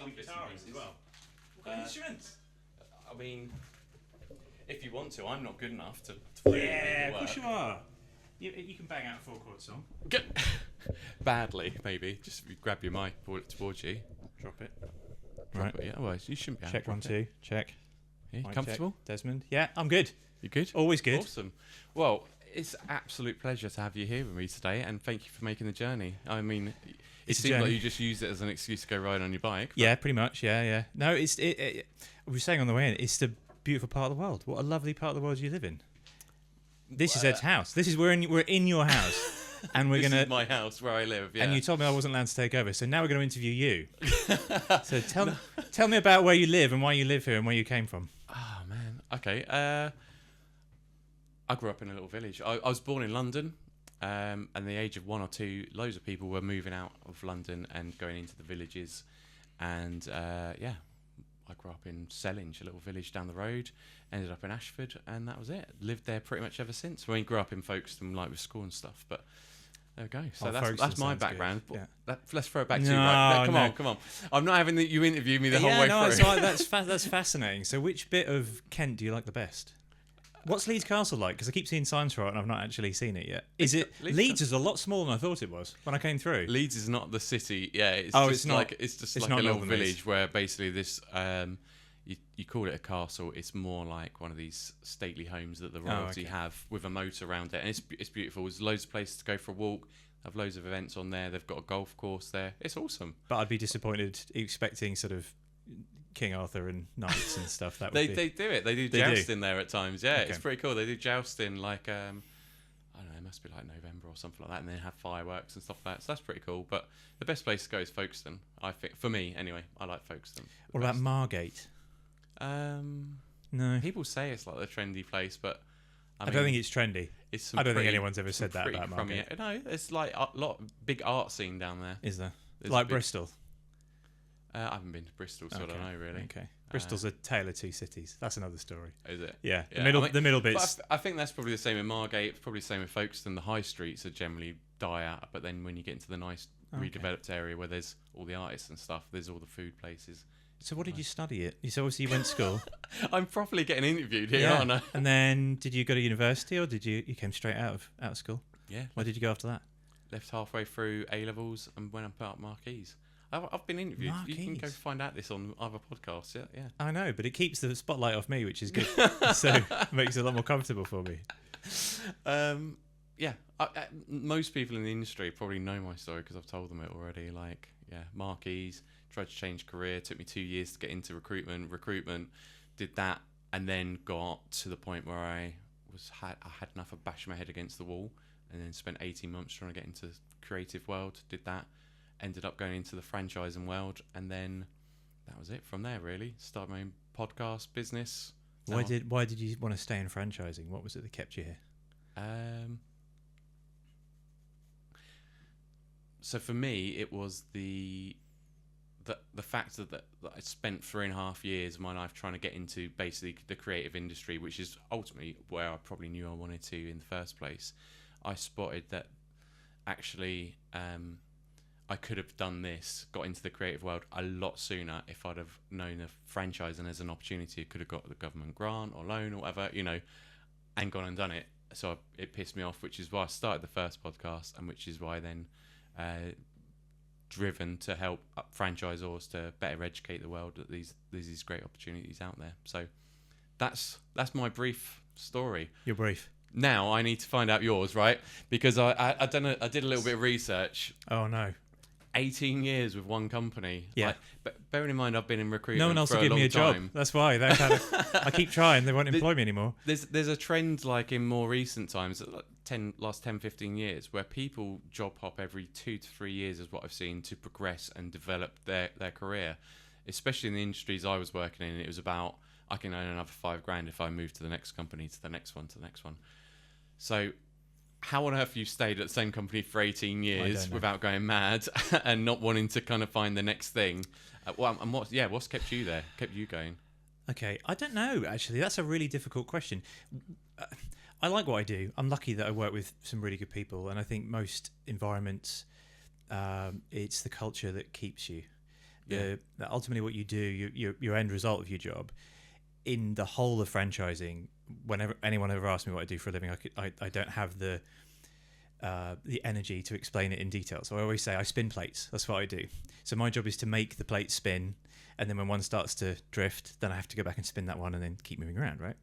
Some the bits and guitarist pieces. as well. What kind of instruments? I mean, if you want to, I'm not good enough to really make Yeah, it of work. course you are. You can bang out a 4-chord song. Badly, maybe. Just grab your mic, pull it towards you. Drop it. Drop Right. it, yeah. Otherwise, you shouldn't be able Check to drop 1, it. 2. Check. Yeah, you Mic comfortable? check. Desmond. Yeah, I'm good. You good? Always good. Awesome. Well, it's an absolute pleasure to have you here with me today, and thank you for making the journey. I mean, it It's a seems like journey. you just used it as an excuse to go ride on your bike. but- Yeah, pretty much. Yeah. No, we were saying on the way in, it's the beautiful part of the world. What a lovely part of the world you live in. This is Ed's house. This is we're in your house, and we're This gonna. is my house where I live. Yeah. And you told me I wasn't allowed to take over, so now we're going to interview you. So tell me about where you live and why you live here and where you came from. Oh man. Okay. I grew up in a little village. I was born in London, and at the age of 1 or 2, loads of people were moving out of London and going into the villages, and yeah, I grew up in Sellinge, a little village down the road. Ended up in Ashford, and that was it. Lived there pretty much ever since. I mean, grew up in Folkestone, like with school and stuff, but. There we go. So Folkestone that's my sounds background. good. Yeah. Let's throw it back to you. No, Right? Come no. on, come on. I'm not having you interview me the whole way no, through. that's fascinating. So which bit of Kent do you like the best? What's Leeds Castle like? Because I keep seeing signs for it and I've not actually seen it yet. Is it Leeds is a lot smaller than I thought it was when I came through. Leeds is not the city. Yeah, it's Oh, just it's not- like it's just it's like not a little Northern village Leeds. where basically this you call it a castle. It's more like one of these stately homes that the royalty okay. have with a moat around it, and it's beautiful. There's loads of places to go for a walk. They have loads of events on there. They've got a golf course there. It's awesome. But I'd be disappointed expecting sort of King Arthur and knights and stuff. That would They be. do it. They do They do? jousting there at times. Yeah, Okay. it's pretty cool. They do jousting like I don't know. It must be like November or something like that, and then have fireworks and stuff like that. So that's pretty cool. But the best place to go is Folkestone. I think for me anyway. I like Folkestone. the What about best. Margate? No, People say it's like the trendy place, but I don't think it's trendy. it's some I don't think pretty- anyone's ever some said that pretty about crummy- Margate. No, it's like a lot big art scene down there. Is there? There's Like a big- Bristol. I haven't been to Bristol, so I don't know really. Okay. Bristol's a tale of two cities. That's another story. Is it? Yeah. Yeah, The middle, I mean- the middle But bits. I think that's probably the same in Margate. It's probably the same in Folkestone. The high streets are generally die out, but then when you get into the nice Okay. redeveloped area where there's all the artists and stuff, there's all the food places. So what did you study at? So obviously you went to school. I'm properly getting interviewed here, aren't I? And then did you go to university or did you came straight out of school? Yeah. Where did you go after that? Left halfway through A levels and went up at Marquise. I've been interviewed. You can go Marquise? find out this on other podcasts. Yeah. I know, but it keeps the spotlight off me, which is good. So it makes it a lot more comfortable for me. Yeah. Most people in the industry probably know my story because I've told them it already. Like, yeah, Marquise, tried to change career. Took me 2 years to get into recruitment. Did that, and then got to the point where I had enough of bashing my head against the wall, and then spent 18 months trying to get into creative world. Did that, ended up going into the franchising world, and then that was it from there. Really, started my own podcast business. Why did you want to stay in franchising? What was it that kept you here? So for me, it was the fact that I spent 3.5 years of my life trying to get into basically the creative industry, which is ultimately where I probably knew I wanted to in the first place. I spotted that actually I could have done this, got into the creative world a lot sooner if I'd have known of franchising as an opportunity. I could have got the government grant or loan or whatever, and gone and done it. So it pissed me off, which is why I started the first podcast, and which is why then driven to help franchisors to better educate the world that there's these great opportunities out there. So that's my brief story. Your brief. Now I need to find out yours, right? Because I did a little bit of research. Oh no. 18 years with one company. Yeah. But bearing in mind I've been in recruitment No one else for will give a long me a job. time. That's why. I keep trying. They won't employ me anymore. There's a trend like in more recent times, like last 10, 15 years, where people job hop every 2 to 3 years is what I've seen to progress and develop their career. Especially in the industries I was working in, it was about, I can earn another $5,000 if I move to the next company, to the next one, to the next one. So how on earth have you stayed at the same company for 18 years without going mad and not wanting to kind of find the next thing? And what's kept you there, kept you going? Okay, I don't know, actually. That's a really difficult question. I like what I do. I'm lucky that I work with some really good people, and I think most environments, it's the culture that keeps you. That ultimately what you do, your end result of your job, in the whole of franchising, whenever anyone ever asks me what I do for a living, I don't have the energy to explain it in detail. So I always say I spin plates. That's what I do. So my job is to make the plate spin, and then when one starts to drift, then I have to go back and spin that one and then keep moving around, right?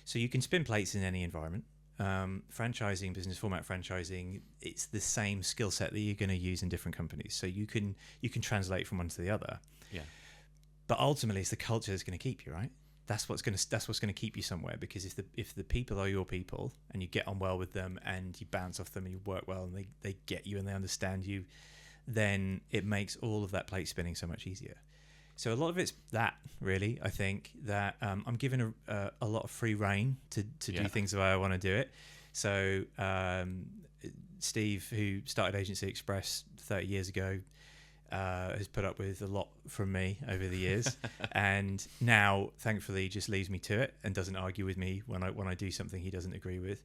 So you can spin plates in any environment. Franchising, business format franchising, it's the same skill set that you're going to use in different companies. So you can translate from one to the other. Yeah. But ultimately, it's the culture that's going to keep you, right? That's what's going to keep you somewhere. Because if the people are your people and you get on well with them and you bounce off them and you work well and they get you and they understand you, then it makes all of that plate spinning so much easier. So a lot of it's that, really. I think that I'm given a lot of free rein to do things the way I want to do it. So Steve, who started Agency Express 30 years ago, has put up with a lot from me over the years, and now, thankfully, just leaves me to it and doesn't argue with me when I do something he doesn't agree with.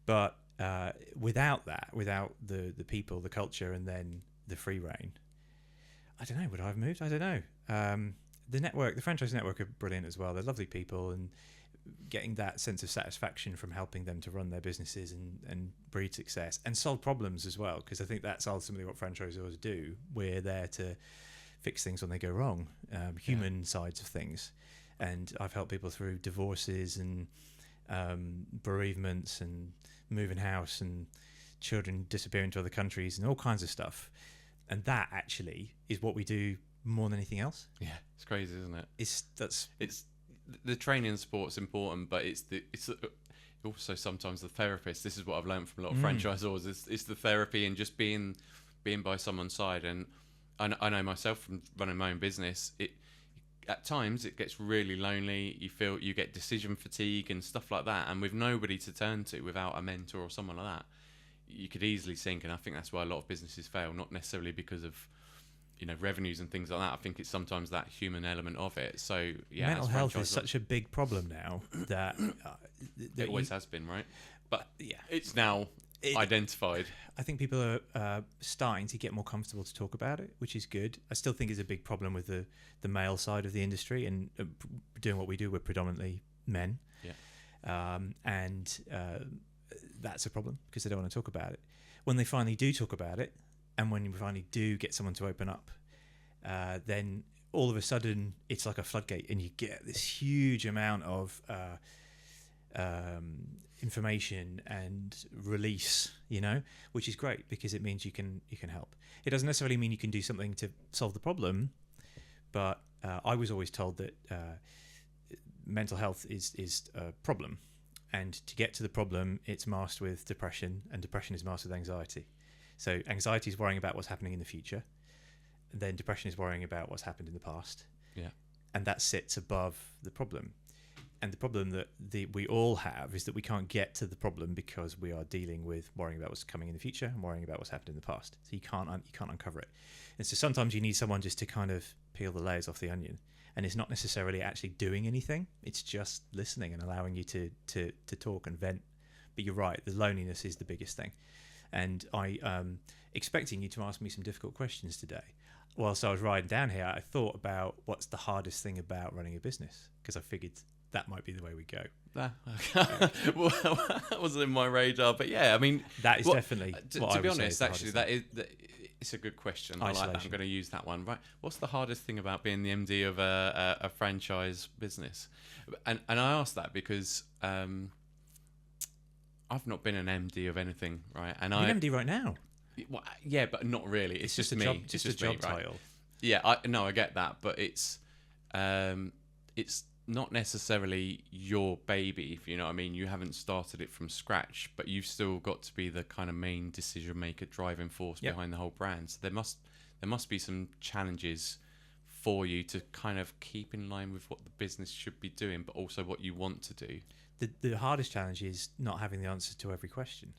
But without the people, the culture, and then the free rein, I don't know. Would I have moved? I don't know. The franchise network are brilliant as well. They're lovely people, and getting that sense of satisfaction from helping them to run their businesses and breed success and solve problems as well. Because I think that's ultimately what franchisors do. We're there to fix things when they go wrong, human sides of things. And I've helped people through divorces and bereavements and moving house and children disappearing to other countries and all kinds of stuff. And that actually is what we do more than anything else. Yeah, it's crazy, isn't it? It's the training and sport's important, but it's also sometimes the therapist. This is what I've learned from a lot of franchisors. It's the therapy and just being by someone's side. And I know myself from running my own business. At times it gets really lonely. You get decision fatigue and stuff like that. And with nobody to turn to, without a mentor or someone like that, you could easily sink. And I think that's why a lot of businesses fail, not necessarily because of revenues and things like that. I think it's sometimes that human element of it. So yeah, mental health is such a big problem now that it always has been, right? But yeah, it's now identified. I think people are starting to get more comfortable to talk about it, which is good. I still think it's a big problem with the male side of the industry, and doing what we do, we're predominantly men. Yeah. And that's a problem because they don't want to talk about it. When they finally do talk about it, and when you finally do get someone to open up, then all of a sudden it's like a floodgate, and you get this huge amount of information and release, which is great because it means you can help. It doesn't necessarily mean you can do something to solve the problem, but I was always told that mental health is a problem, and to get to the problem, it's masked with depression, and depression is masked with anxiety. So anxiety is worrying about what's happening in the future, and then depression is worrying about what's happened in the past. Yeah. And that sits above the problem. And the problem that we all have is that we can't get to the problem because we are dealing with worrying about what's coming in the future and worrying about what's happened in the past. So you can't uncover it. And so sometimes you need someone just to kind of peel the layers off the onion. And it's not necessarily actually doing anything. It's just listening and allowing you to talk and vent. But you're right, the loneliness is the biggest thing. And I'm expecting you to ask me some difficult questions today. Whilst I was riding down here, I thought about what's the hardest thing about running a business, because I figured that might be the way we go. Well, that wasn't in my radar, but yeah, I mean, that is definitely. To be honest, actually, it's a good question. I like that. I'm going to use that one. Right, what's the hardest thing about being the MD of a franchise business? And I asked that because I've not been an MD of anything, right? And you're an MD right now. Well, yeah, but not really. It's just me. Job, just a job me, right? title. Yeah, I get that, but it's not necessarily your baby, if you know what I mean. You haven't started it from scratch, but you've still got to be the kind of main decision maker, driving force behind the whole brand. So there must be some challenges for you to kind of keep in line with what the business should be doing, but also what you want to do. The hardest challenge is not having the answer to every question.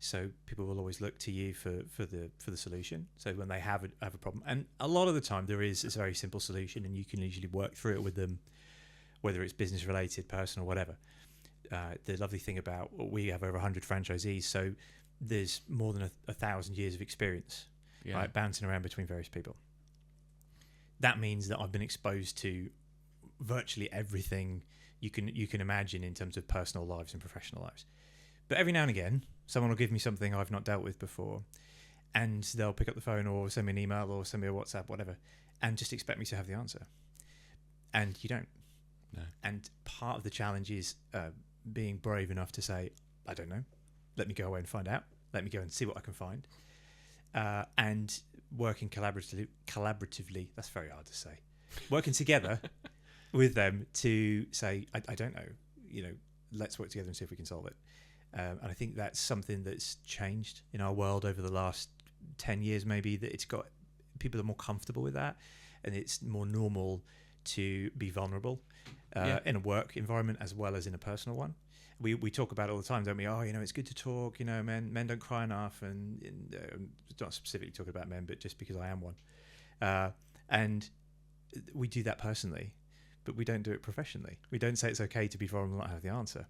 So people will always look to you for the solution. So when they have a problem, and a lot of the time there is a very simple solution, and you can usually work through it with them, whether it's business related, personal, whatever. The lovely thing about, we have over 100 franchisees, so there's more than 1,000 years of experience, right, bouncing around between various people. that means that I've been exposed to virtually everything you can imagine in terms of personal lives and professional lives. But every now and again, someone will give me something I've not dealt with before, and they'll pick up the phone or send me an email or send me a WhatsApp, whatever, and just expect me to have the answer. And you don't. No. And part of the challenge is being brave enough to say, I don't know. Let me go away and find out. Let me go and see what I can find. And working collaboratively, that's very hard to say. Working together with them to say, I don't know, let's work together and see if we can solve it. And I think that's something that's changed in our world over the last 10 years, maybe, that it's got people are more comfortable with that, and it's more normal to be vulnerable in a work environment as well as in a personal one. We talk about it all the time, don't we? Oh, it's good to talk. Men don't cry enough, and not specifically talking about men, but just because I am one. And we do that personally, but we don't do it professionally. We don't say it's okay to be vulnerable and not have the answer.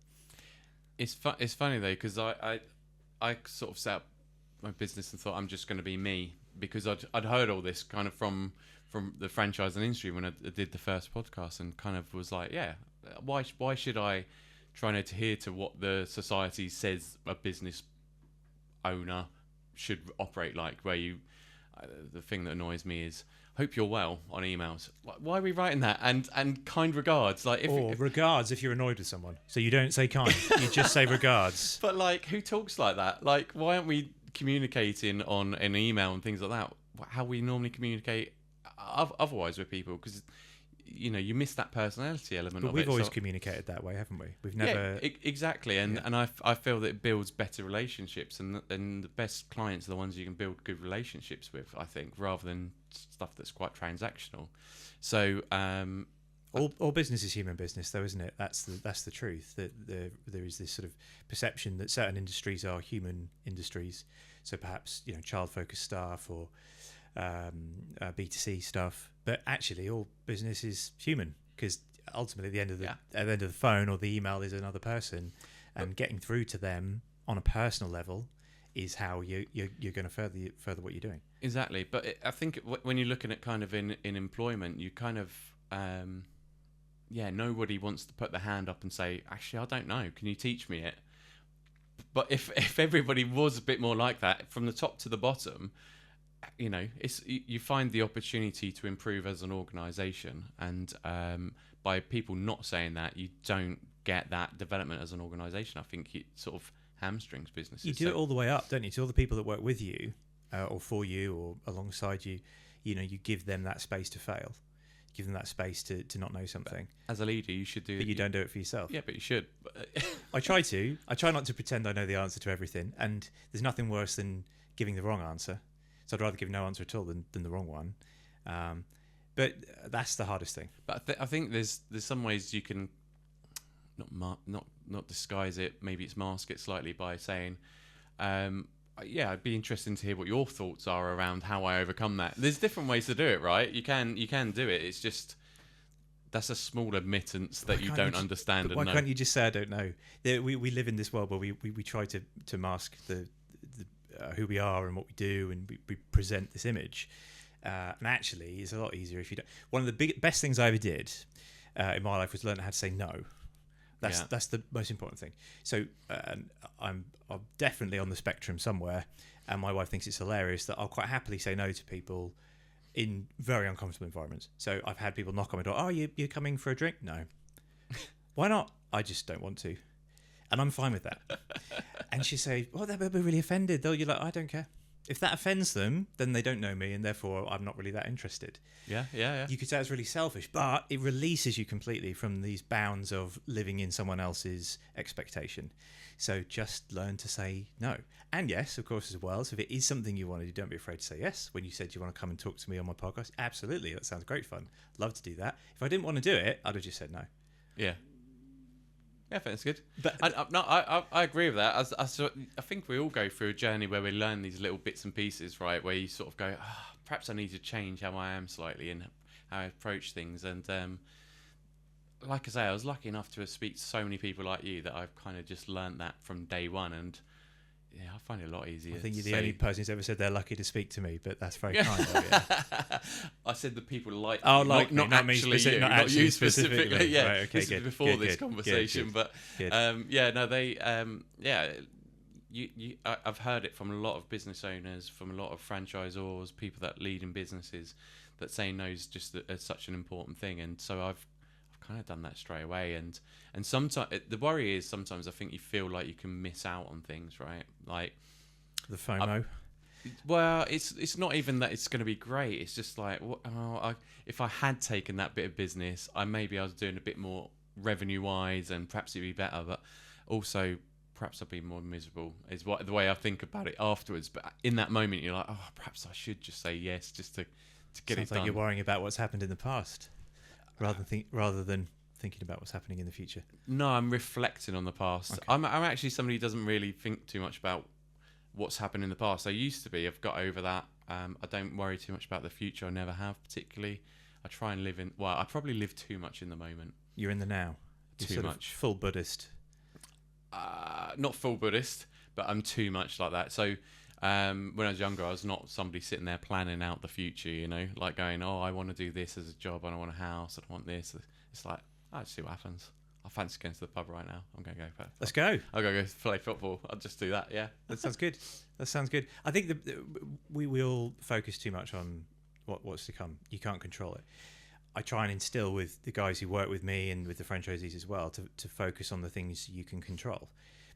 It's funny though, because I sort of set up my business and thought I'm just going to be me, because I'd heard all this kind of from the franchising industry when I did the first podcast, and kind of was like, yeah, why should I try and adhere to what the society says a business owner should operate like? Where the thing that annoys me is, hope you're well on emails. Why are we writing that? And kind regards. Like regards if you're annoyed with someone. So you don't say kind, you just say regards. But like, who talks like that? Like, why aren't we communicating on an email and things like that? How we normally communicate otherwise with people, because you miss that personality element. But we've always communicated that way, haven't we? We've never exactly, and I feel that it builds better relationships, and the best clients are the ones you can build good relationships with, I think, rather than stuff that's quite transactional. So all business is human business, though, isn't it? That's the truth. That there is this sort of perception that certain industries are human industries. So perhaps child-focused staff or B2C stuff, but actually all business is human, because ultimately at the end of the phone or the email is another person, and getting through to them on a personal level is how you're going to further what you're doing. Exactly, but I think when you're looking at kind of in employment, you kind of nobody wants to put their hand up and say, actually, I don't know, can you teach me it? But if everybody was a bit more like that from the top to the bottom, you find the opportunity to improve as an organisation, and by people not saying that, you don't get that development as an organisation. I think it sort of hamstrings businesses. You do it all the way up, don't you? To all the people that work with you, or for you, or alongside you. You give them that space to fail. Give them that space to not know something. But as a leader, you should do. But you don't do it for yourself. Yeah, but you should. I try to. I try not to pretend I know the answer to everything, and there's nothing worse than giving the wrong answer. So I'd rather give no answer at all than the wrong one. But that's the hardest thing. But I think there's some ways you can not disguise it. Maybe it's mask it slightly by saying, I'd be interested to hear what your thoughts are around how I overcome that. There's different ways to do it, right? You can do it. It's just that's a small admittance that you don't understand. Why can't you just say I don't know? We live in this world where we try to mask the who we are and what we do, and we present this image. And actually, it's a lot easier if you don't. One of the best things I ever did in my life was learn how to say no. That's the most important thing. So I'm definitely on the spectrum somewhere, and my wife thinks it's hilarious that I'll quite happily say no to people in very uncomfortable environments. So I've had people knock on my door. Oh, you're coming for a drink? No. Why not? I just don't want to. And I'm fine with that. And she say, "Oh, they'll be really offended." Though you're like, I don't care. If that offends them, then they don't know me, and therefore I'm not really that interested. Yeah. You could say it's really selfish, but it releases you completely from these bounds of living in someone else's expectation. So just learn to say no. And yes, of course, as well. So if it is something you want to do, don't be afraid to say yes. When you said you want to come and talk to me on my podcast, absolutely, that sounds great fun. Love to do that. If I didn't want to do it, I'd have just said no. Yeah. Yeah, I think that's good. But I agree with that. I think we all go through a journey where we learn these little bits and pieces, right? Where you sort of go, perhaps I need to change how I am slightly and how I approach things. And like I say, I was lucky enough to speak to so many people like you that I've kind of just learned that from day one. And Yeah, I find it a lot easier. I think you're to the only say- person who's ever said they're lucky to speak to me, but that's very kind of you. I said the people like Oh, me, like not me, not me actually specific- you, not not actually you specifically. specifically. Yeah, Right, okay, this good, is before good, this good, conversation, good, but good. yeah, no, they I've heard it from a lot of business owners, from a lot of franchisors, people that lead in businesses, that saying no is just such an important thing, and so I've kind of done that straight away, and sometimes the worry is sometimes I think you feel like you can miss out on things, right? Like The FOMO. well, it's not even that it's going to be great. It's just like, if I had taken that bit of business, I was doing a bit more revenue wise, and perhaps it'd be better. But also, perhaps I'd be more miserable. Is the way I think about it afterwards. But in that moment, you're like, oh, perhaps I should just say yes, just to get Sounds it like done. you're worrying about what's happened in the past, rather than thinking about what's happening in the future. No, I'm reflecting on the past. Okay. I'm actually somebody who doesn't really think too much about what's happened in the past. I used to be. I've got over that. I don't worry too much about the future. I never have particularly. I try and live in. Well, I probably live too much in the moment. You're in the now. You're Too sort of much. full Buddhist. Not full Buddhist, but I'm too much like that. So when I was younger, I was not somebody sitting there planning out the future. You know, like going, oh, I want to do this as a job. I want a house. I want this. It's like, I'll see what happens. I fancy going to the pub right now. I'm going to go. Let's go. I'll go play football. I'll just do that. Yeah. That sounds good. That sounds good. I think we all focus too much on what's to come. You can't control it. I try and instill with the guys who work with me and with the franchisees as well to focus on the things you can control,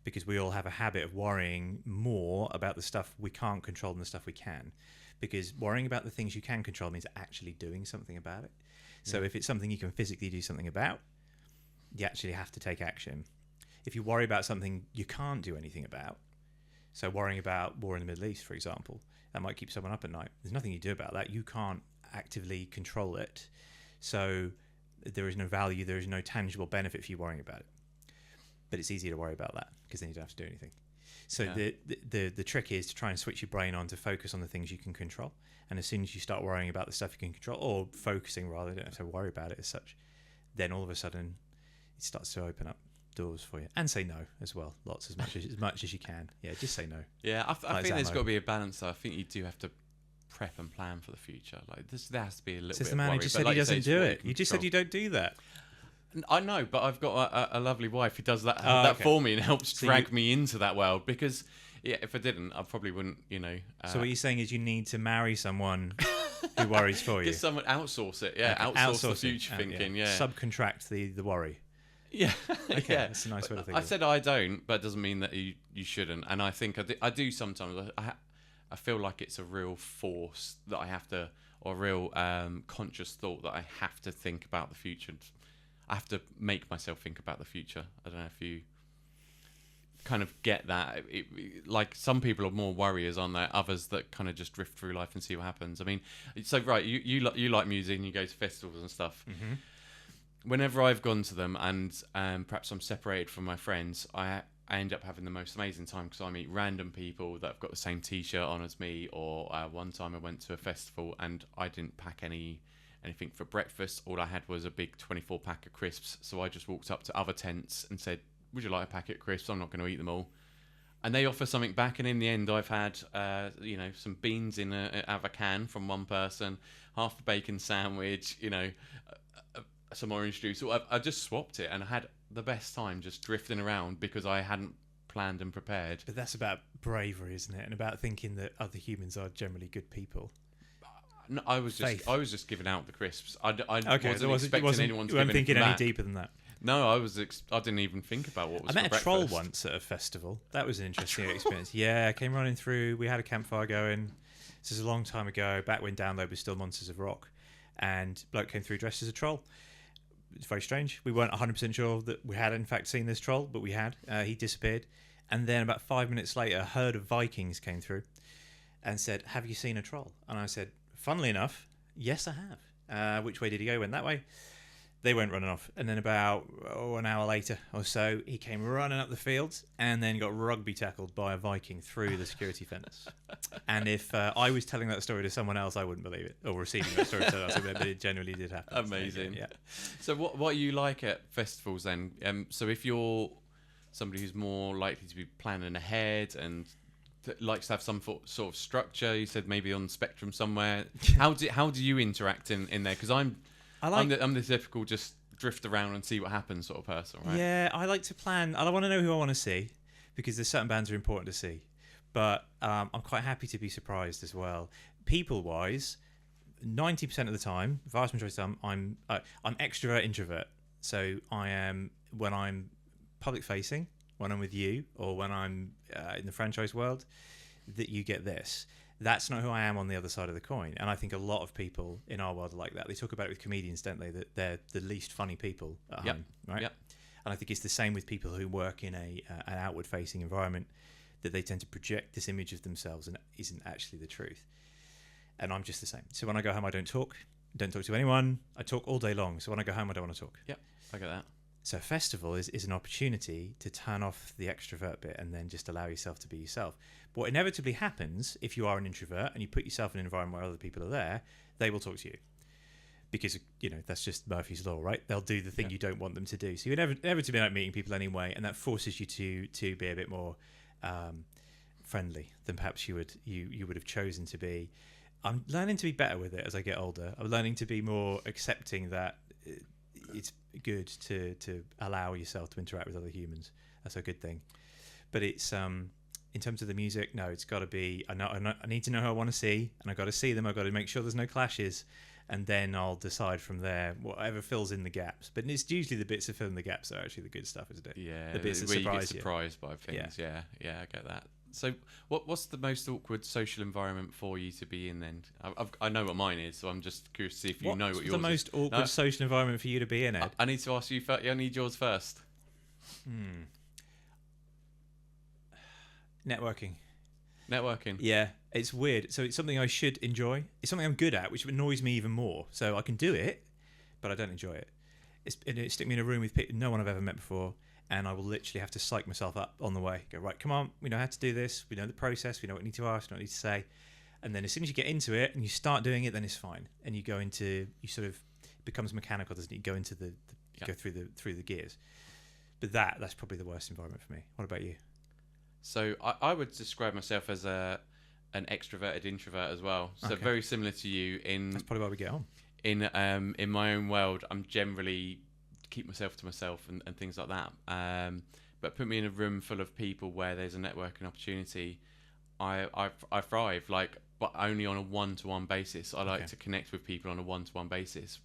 because we all have a habit of worrying more about the stuff we can't control than the stuff we can, because worrying about the things you can control means actually doing something about it. So if it's something you can physically do something about, you actually have to take action. If you worry about something you can't do anything about, so worrying about war in the Middle East, for example, that might keep someone up at night. There's nothing you do about that. You can't actively control it. So there is no value, there is no tangible benefit for you worrying about it. But it's easy to worry about that because then you don't have to do anything. So the trick is to try and switch your brain on to focus on the things you can control. And as soon as you start worrying about the stuff you can control, or focusing rather, you don't have to worry about it as such, then all of a sudden it starts to open up doors for you. And say no as well, as much as you can. Yeah, just say no. Yeah, I Like think there's Zamo. got to be a balance though. I think you do have to prep and plan for the future. Like there has to be a little Says bit the man of who worry, just but said like he you say, doesn't it's do what it. can You just said control. you don't do that. I know, but I've got a lovely wife who does that Okay. for me and helps So drag me into that world, because if I didn't, I probably wouldn't, So what you're saying is you need to marry someone who worries for you. get someone, outsource it, Okay, outsource the outsourcing. future thinking, yeah. Subcontract the worry. Yeah, Okay, yeah. that's a nice way to think I of it. said I don't, but it doesn't mean that you shouldn't. And I think I do sometimes. I feel like it's a real force that I have to, or a real conscious thought that I have to think about the future. I have to make myself think about the future. I don't know if you kind of get that. Like some people are more worriers, aren't there? Others that kind of just drift through life and see what happens. I mean, so right, you like music and you go to festivals and stuff. Mm-hmm. Whenever I've gone to them and perhaps I'm separated from my friends, I end up having the most amazing time because I meet random people that have got the same T-shirt on as me. Or one time I went to a festival and I didn't pack anything for breakfast. All I had was a big 24 pack of crisps. So I just walked up to other tents and said, "Would you like a packet of crisps? I'm not going to eat them all." And they offer something back, and in the end, I've had some beans out of a can from one person, half a bacon sandwich, some orange juice. So I just swapped it, and I had the best time just drifting around because I hadn't planned and prepared. But that's about bravery, isn't it? And about thinking that other humans are generally good people. No, I was Faith. just giving out the crisps. I Okay, wasn't expecting anyone to you weren't give thinking anything any back. deeper than that. No, I didn't even think about what was I met for a troll breakfast. once at a festival. That was an interesting experience. Yeah, I came running through. We had a campfire going. This is a long time ago, back when Download was still Monsters of Rock. And bloke came through dressed as a troll. It's very strange. We weren't 100% sure that we had in fact seen this troll, but we had. He disappeared. And then about 5 minutes later, a herd of Vikings came through and said, "Have you seen a troll?" And I said, funnily enough, yes, I have. Which way did he go? Went that way. They went running off. And then about an hour later or so, he came running up the fields and then got rugby tackled by a Viking through the security fence. And if I was telling that story to someone else, I wouldn't believe it. Or receiving that story to someone else, but it genuinely did happen. Amazing. Yeah. So what are you like at festivals then? So if you're somebody who's more likely to be planning ahead and that likes to have some sort of structure. You said maybe on the spectrum somewhere. How do you interact in there? Because I'm the typical just drift around and see what happens sort of person, right? Yeah, I like to plan. I want to know who I want to see because there's certain bands are important to see, but I'm quite happy to be surprised as well. People wise, 90% of the time, vast majority of the time, I'm extrovert introvert. So I am when I'm public facing, when I'm with you, or when I'm in the franchise world, that you get this. That's not who I am on the other side of the coin. And I think a lot of people in our world are like that. They talk about it with comedians, don't they? That they're the least funny people at home, right? Yep. And I think it's the same with people who work in an outward facing environment, that they tend to project this image of themselves and it isn't actually the truth. And I'm just the same. So when I go home, I don't talk to anyone. I talk all day long. So when I go home, I don't want to talk. Yep, I get that. So a festival is an opportunity to turn off the extrovert bit and then just allow yourself to be yourself. But what inevitably happens if you are an introvert and you put yourself in an environment where other people are there, they will talk to you. Because, that's just Murphy's Law, right? They'll do the thing you don't want them to do. So you inevitably like meeting people anyway, and that forces you to be a bit more friendly than perhaps you would have chosen to be. I'm learning to be better with it as I get older. I'm learning to be more accepting that it's good to allow yourself to interact with other humans. That's a good thing. But it's in terms of the music, no, it's got to be. I need to know who I want to see, and I got to see them. I got to make sure there's no clashes, and then I'll decide from there whatever fills in the gaps. But it's usually the bits that fill in the gaps that are actually the good stuff, isn't it? Yeah, the bits that where you get surprise you. surprised by things. Yeah, I get that. So, what's the most awkward social environment for you to be in then? I know what mine is, so I'm just curious to see if you know what yours is. What's the most awkward social environment for you to be in, Ed? I need to ask you first. I need yours first. Networking. Yeah, it's weird. So it's something I should enjoy. It's something I'm good at, which annoys me even more. So I can do it, but I don't enjoy it. It stick me in a room with people, no one I've ever met before, and I will literally have to psych myself up on the way. Go, right, come on, we know how to do this. We know the process. We know what we need to ask, what we need to say. And then as soon as you get into it and you start doing it, then it's fine. And you sort of, it becomes mechanical, doesn't it? You go into go through the gears. But that's probably the worst environment for me. What about you? So I would describe myself as an extroverted introvert as well. So very similar to you that's probably why we get on. In my own world, I'm generally keep myself to myself and things like that. But put me in a room full of people where there's a networking opportunity, I thrive. But only on a one-to-one basis. I like to connect with people on a one-to-one basis.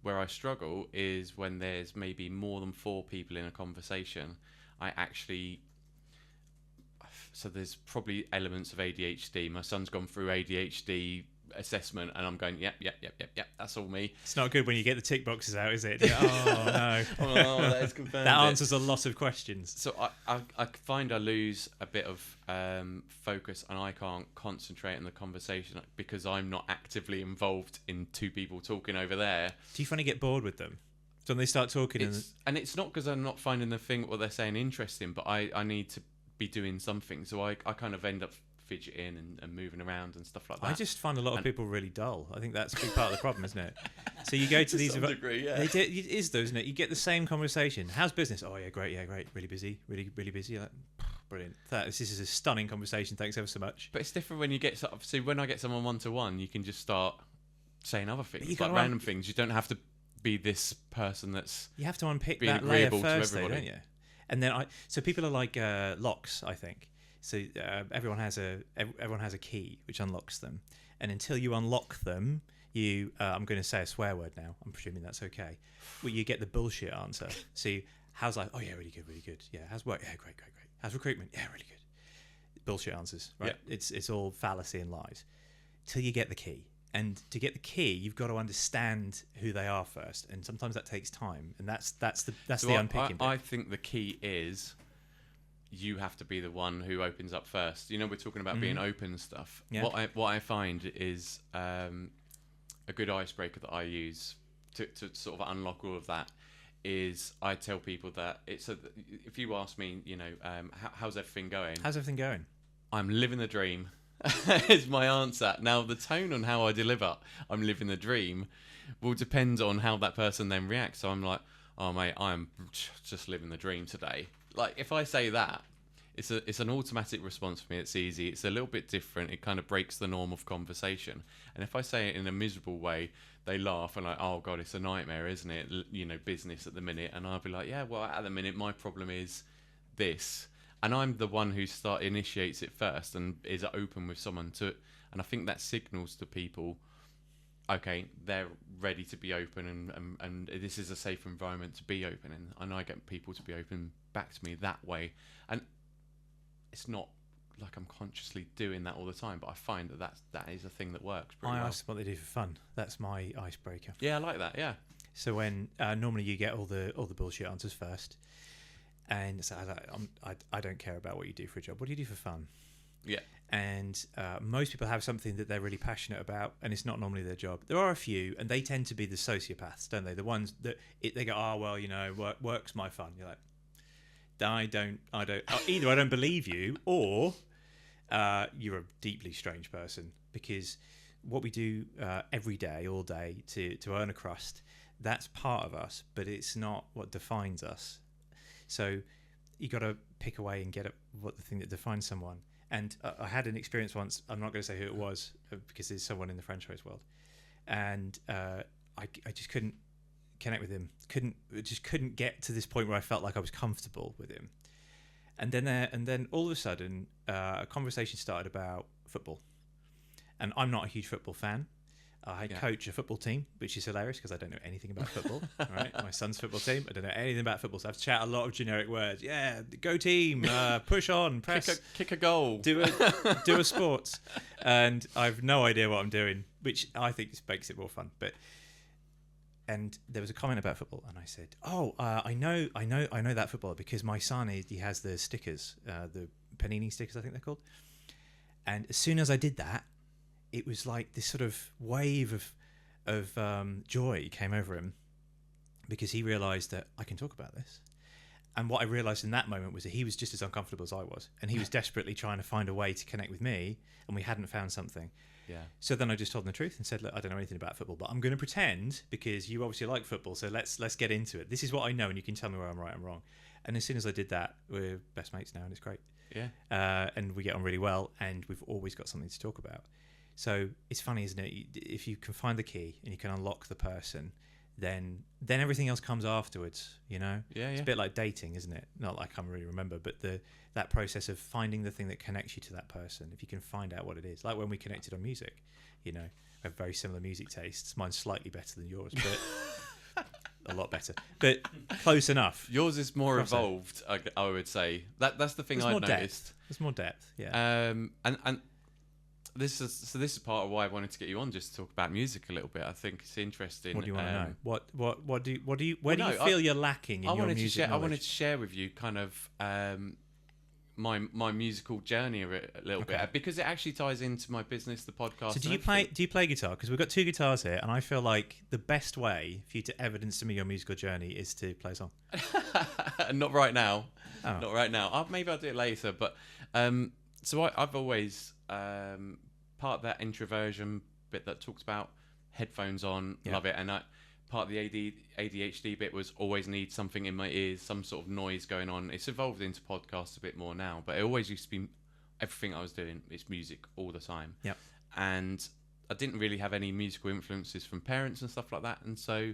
Where I struggle is when there's maybe more than 4 people in a conversation. So there's probably elements of ADHD. My son's gone through ADHD assessment, and I'm going, yep, that's all me. It's not good when you get the tick boxes out, is it? Oh no. Oh, that is confirmed. That answers a lot of questions. So I find I lose a bit of focus, and I can't concentrate on the conversation because I'm not actively involved in 2 people talking over there. Do you find you get bored with them? So when they start talking, and it's not because I'm not finding what they're saying interesting, but I need to be doing something, so I kind of end up fidgeting and moving around and stuff like that. I just find a lot of people really dull. I think that's a big part of the problem, isn't it? So you go to these some degree, yeah. It is though, isn't it? You get the same conversation. How's business? Oh yeah, great. Really busy. Really busy. Like, brilliant. This is a stunning conversation. Thanks ever so much. But it's different when you get see when I get someone one-to-one, you can just start saying other things, like random things. You don't have to be this person that's you have to unpick being that layer agreeable first, to everybody, don't you? And then so people are like locks, I think. So everyone has a key which unlocks them, and until you unlock them, I'm going to say a swear word now. I'm presuming that's okay. Well, you get the bullshit answer. So how's life? Oh yeah, really good. Yeah, how's work? Yeah, great. How's recruitment? Yeah, really good. Bullshit answers, right? Yeah. It's all fallacy and lies. Till you get the key, and to get the key, you've got to understand who they are first, and sometimes that takes time, and that's the unpicking bit. I think the key is you have to be the one who opens up first. We're talking about being open and stuff. Yeah. What I find is a good icebreaker that I use to sort of unlock all of that is I tell people that if you ask me, how's everything going? How's everything going? I'm living the dream. Is my answer. Now the tone on how I deliver I'm living the dream will depend on how that person then reacts. So I'm like, oh mate, I'm just living the dream today. Like if I say that, it's an automatic response for me. It's easy. It's a little bit different. It kind of breaks the norm of conversation. And if I say it in a miserable way, they laugh and like, oh God, it's a nightmare, isn't it? You know, business at the minute. And I'll be like, yeah, well, at the minute, my problem is this. And I'm the one who initiates it first and is open with someone to it. And I think that signals to people, okay, they're ready to be open and this is a safe environment to be open in. And I get people to be open back to me that way. And it's not like I'm consciously doing that all the time, but I find that is a thing that works pretty well. I ask what they do for fun. That's my icebreaker. Yeah, I like that, yeah. So when normally you get all the bullshit answers first. And so I don't care about what you do for a job. What do you do for fun? Yeah. And most people have something that they're really passionate about, and it's not normally their job. There are a few, and they tend to be the sociopaths, don't they? The ones that they go, oh well, you know, work's my fun. You're like, I don't. Either I don't believe you, or you're a deeply strange person. Because what we do every day, all day, to earn a crust, that's part of us, but it's not what defines us. So you got to pick away and get at what the thing that defines someone. And I had an experience once. I'm not going to say who it was because there's someone in the franchise world, and I just couldn't connect with him. Couldn't get to this point where I felt like I was comfortable with him. And then all of a sudden, a conversation started about football, and I'm not a huge football fan. I coach a football team, which is hilarious because I don't know anything about football. Right, my son's football team. I don't know anything about football, so I have to chat a lot of generic words. Yeah, go team, push on, press, kick a goal, do a sports, and I've no idea what I'm doing, which I think just makes it more fun. And there was a comment about football, and I said, "Oh, I know that footballer because my son he has the stickers, the Panini stickers, I think they're called." And as soon as I did that, it was like this sort of wave of joy came over him because he realised that I can talk about this. And what I realised in that moment was that he was just as uncomfortable as I was, and he was desperately trying to find a way to connect with me, and we hadn't found something. Yeah. So then I just told him the truth and said, "Look, I don't know anything about football, but I'm going to pretend because you obviously like football, so let's get into it. This is what I know, and you can tell me where I'm right and wrong." And as soon as I did that, we're best mates now, and it's great. Yeah. And we get on really well, and we've always got something to talk about. So it's funny, isn't it? If you can find the key and you can unlock the person, then everything else comes afterwards, you know? Yeah, It's a bit like dating, isn't it? Not like I can't really remember, but that process of finding the thing that connects you to that person, if you can find out what it is. Like when we connected on music, you know, we have very similar music tastes. Mine's slightly better than yours, but a lot better. But close enough. Yours is more evolved, I would say. That's the thing I've noticed. There's more depth, yeah. And this is part of why I wanted to get you on, just to talk about music a little bit. I think it's interesting. What do you want to know? What do you feel you're lacking in your music knowledge? I wanted to share with you kind of my musical journey a little bit, because it actually ties into my business, the podcast. So do you play guitar? Because we've got two guitars here, and I feel like the best way for you to evidence to me your musical journey is to play a song. Not right now. Oh. Not right now. Maybe I'll do it later. But so I've always part of that introversion bit that talks about headphones on, love it, and part of the ADHD bit was always need something in my ears, some sort of noise going on. It's evolved into podcasts a bit more now, but it always used to be everything I was doing is music all the time. Yep. And I didn't really have any musical influences from parents and stuff like that, and so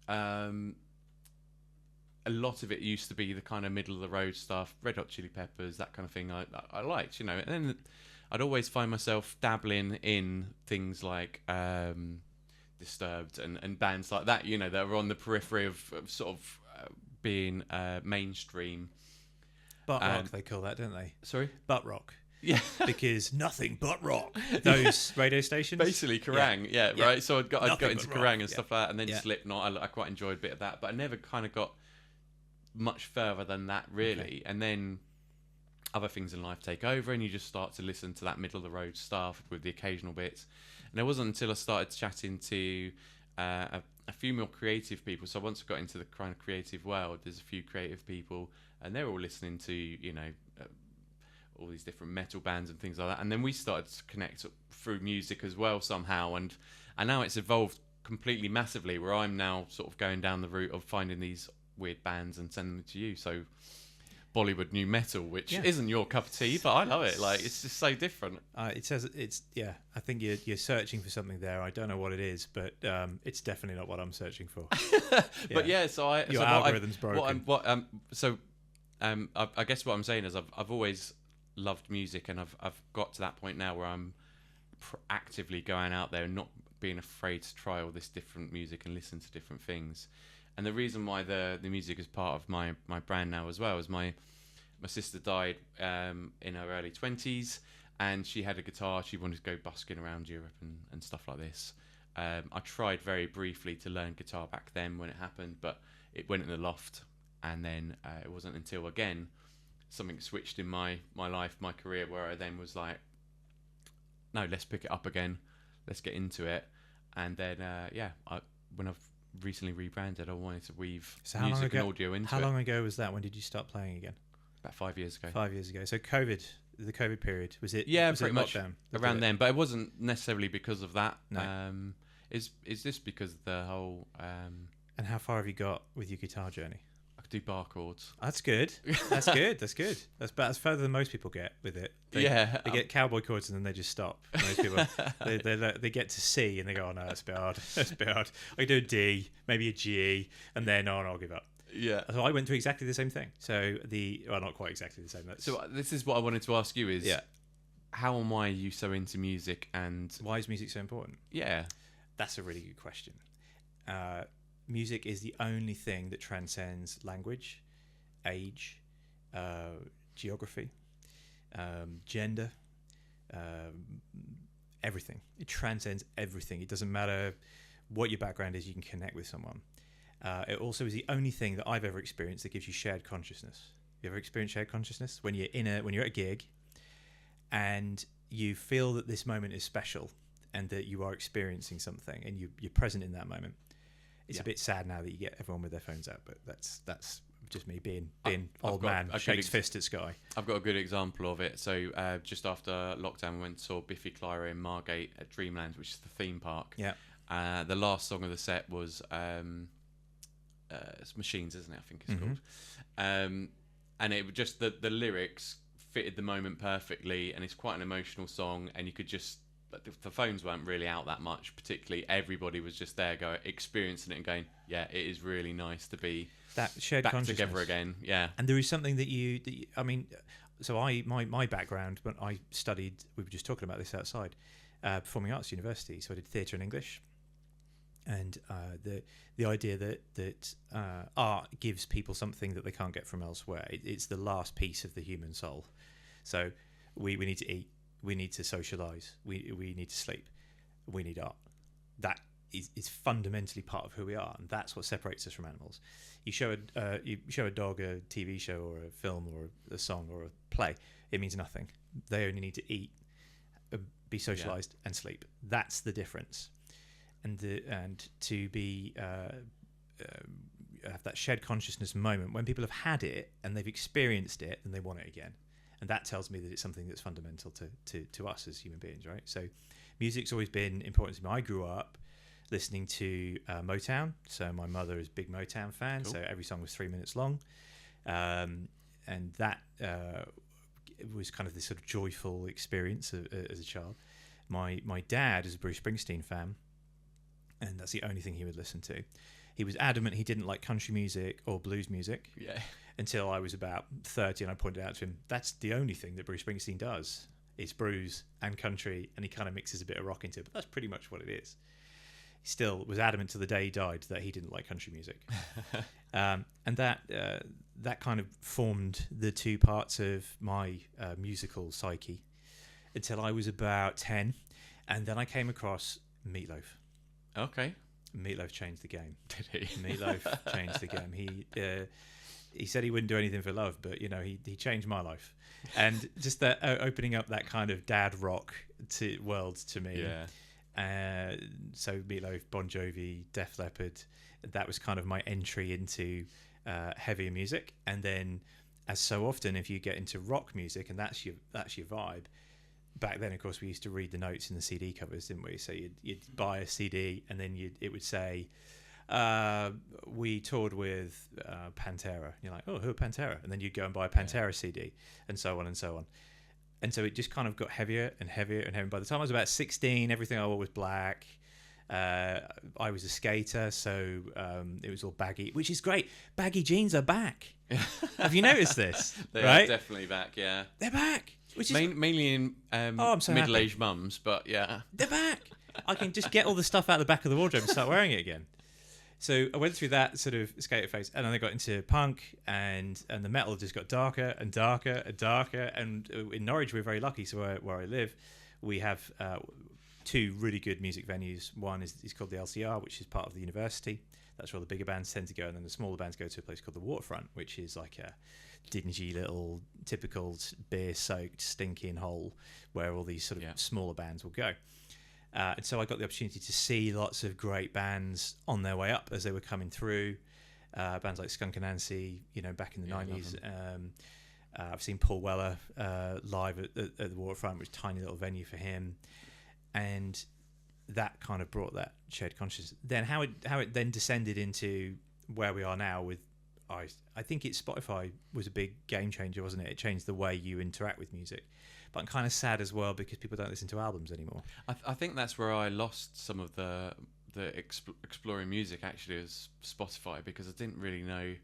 a lot of it used to be the kind of middle of the road stuff, Red Hot Chili Peppers, that kind of thing I liked, you know. And then I'd always find myself dabbling in things like Disturbed and bands like that, you know, that were on the periphery of sort of being mainstream. Butt rock, they call that, don't they? Sorry? Butt rock. Yeah. Because nothing but rock. Those radio stations? Basically, Kerrang, yeah, right? So I'd got into Kerrang rock. and stuff like that, and then Slipknot, I quite enjoyed a bit of that, but I never kind of got much further than that, really. Okay. And then other things in life take over, and you just start to listen to that middle of the road stuff with the occasional bits. And it wasn't until I started chatting to a few more creative people. So once I got into the kind of creative world, there's a few creative people, and they're all listening to, you know, all these different metal bands and things like that. And then we started to connect through music as well somehow. And now it's evolved completely massively, where I'm now sort of going down the route of finding these weird bands and sending them to you. So Bollywood new metal, which Yeah. isn't your cup of tea, but I love it. Like, it's just so different. It says it's yeah. I think you're searching for something there. I don't know what it is, but it's definitely not what I'm searching for. But yeah, so Your so algorithm's broken. I guess what I'm saying is I've always loved music, and I've got to that point now where I'm actively going out there and not being afraid to try all this different music and listen to different things. And the reason why the music is part of my brand now as well is my sister died in her early 20s, and she had a guitar. She wanted to go busking around Europe and stuff like this. I tried very briefly to learn guitar back then when it happened, but it went in the loft, and then it wasn't until again something switched in my life, my career, where I then was like, no, let's pick it up again, let's get into it. And then when I've recently rebranded, I wanted to weave music and audio into it. How long ago was that? When did you start playing again? About 5 years ago. 5 years ago. So the COVID period, was it? Yeah, was pretty much lockdown? around then. But it wasn't necessarily because of that. No. Is this because of the whole? And how far have you got with your guitar journey? I could do bar chords. That's good. That's good. That's good. That's further than most people get with it. They get cowboy chords and then they just stop. Most people they get to C and they go, oh no, that's a bit hard. That's a bit hard. I do a D, maybe a G, and then I'll give up. Yeah. So I went through exactly the same thing. So not quite exactly the same. So this is what I wanted to ask you is, how and why are you so into music, and why is music so important? Yeah, that's a really good question. Music is the only thing that transcends language, age, geography, gender, everything. It transcends everything. It doesn't matter what your background is, you can connect with someone. It also is the only thing that I've ever experienced that gives you shared consciousness. You ever experienced shared consciousness? When you're at a gig and you feel that this moment is special and that you are experiencing something and you're present in that moment. It's a bit sad now that you get everyone with their phones out, but that's just me being old man, shakes fist at sky. I've got a good example of it. So just after lockdown, we went and saw Biffy Clyro in Margate at Dreamland, which is the theme park. Yeah. The last song of the set was it's Machines, isn't it? I think it's called. And it was just the lyrics fitted the moment perfectly, and it's quite an emotional song, and you could just. But the phones weren't really out that much, particularly. Everybody was just there, experiencing it and going, "Yeah, it is really nice to be that shared back together again." Yeah, and there is something that you I mean, so my background when I studied, we were just talking about this outside, performing arts university. So I did theatre and English, and the idea that art gives people something that they can't get from elsewhere. It's the last piece of the human soul. So we need to eat. We need to socialise. We need to sleep. We need art. That is fundamentally part of who we are, and that's what separates us from animals. You show a dog a TV show or a film or a song or a play, it means nothing. They only need to eat, be socialised, and sleep. That's the difference. And to be have that shared consciousness moment when people have had it and they've experienced it and they want it again. And that tells me that it's something that's fundamental to us as human beings, right? So music's always been important to me. I grew up listening to Motown. So my mother is a big Motown fan. Cool. So every song was 3 minutes long. And that it was kind of this sort of joyful experience as a child. My dad is a Bruce Springsteen fan, and that's the only thing he would listen to. He was adamant he didn't like country music or blues music. Yeah. Until I was about 30 and I pointed out to him, that's the only thing that Bruce Springsteen does. It's blues and country, and he kind of mixes a bit of rock into it, but that's pretty much what it is. He still was adamant to the day he died that he didn't like country music. And that kind of formed the two parts of my musical psyche until I was about 10, and then I came across Meatloaf. Okay. Meatloaf changed the game. Did he? Meatloaf changed the game. He said he wouldn't do anything for love, but he changed my life, and just that opening up that kind of dad rock world to me. Yeah. So Meatloaf, Bon Jovi, Def Leppard, that was kind of my entry into heavier music. And then, as so often, if you get into rock music and that's your vibe. Back then, of course, we used to read the notes in the CD covers, didn't we? So you'd buy a CD and then it would say, we toured with Pantera. You're like, oh, who are Pantera? And then you go and buy a Pantera CD, and so on and so on. And so it just kind of got heavier and heavier and heavier. By the time I was about 16, everything I wore was black. I was a skater, so it was all baggy, which is great. Baggy jeans are back. Have you noticed this? They're right? definitely back, yeah. They're back. Which is Mainly in I'm so middle-aged mums, but yeah. they're back. I can just get all the stuff out the back of the wardrobe and start wearing it again. So I went through that sort of skater phase, and then I got into punk, and the metal just got darker and darker and darker. And in Norwich, we're very lucky. So where I live, we have two really good music venues. One is called the LCR, which is part of the university. That's where all the bigger bands tend to go, and then the smaller bands go to a place called the Waterfront, which is like a dingy little typical beer-soaked stinking hole where all these sort of smaller bands will go. And so I got the opportunity to see lots of great bands on their way up as they were coming through. Bands like Skunk Anansie, back in the 90s. I've seen Paul Weller live at the Waterfront, which is a tiny little venue for him. And that kind of brought that shared consciousness. Then how it then descended into where we are now with, I think Spotify was a big game changer, wasn't it? It changed the way you interact with music. But I'm kind of sad as well because people don't listen to albums anymore. I think that's where I lost some of the exploring music actually is Spotify, because I didn't really know.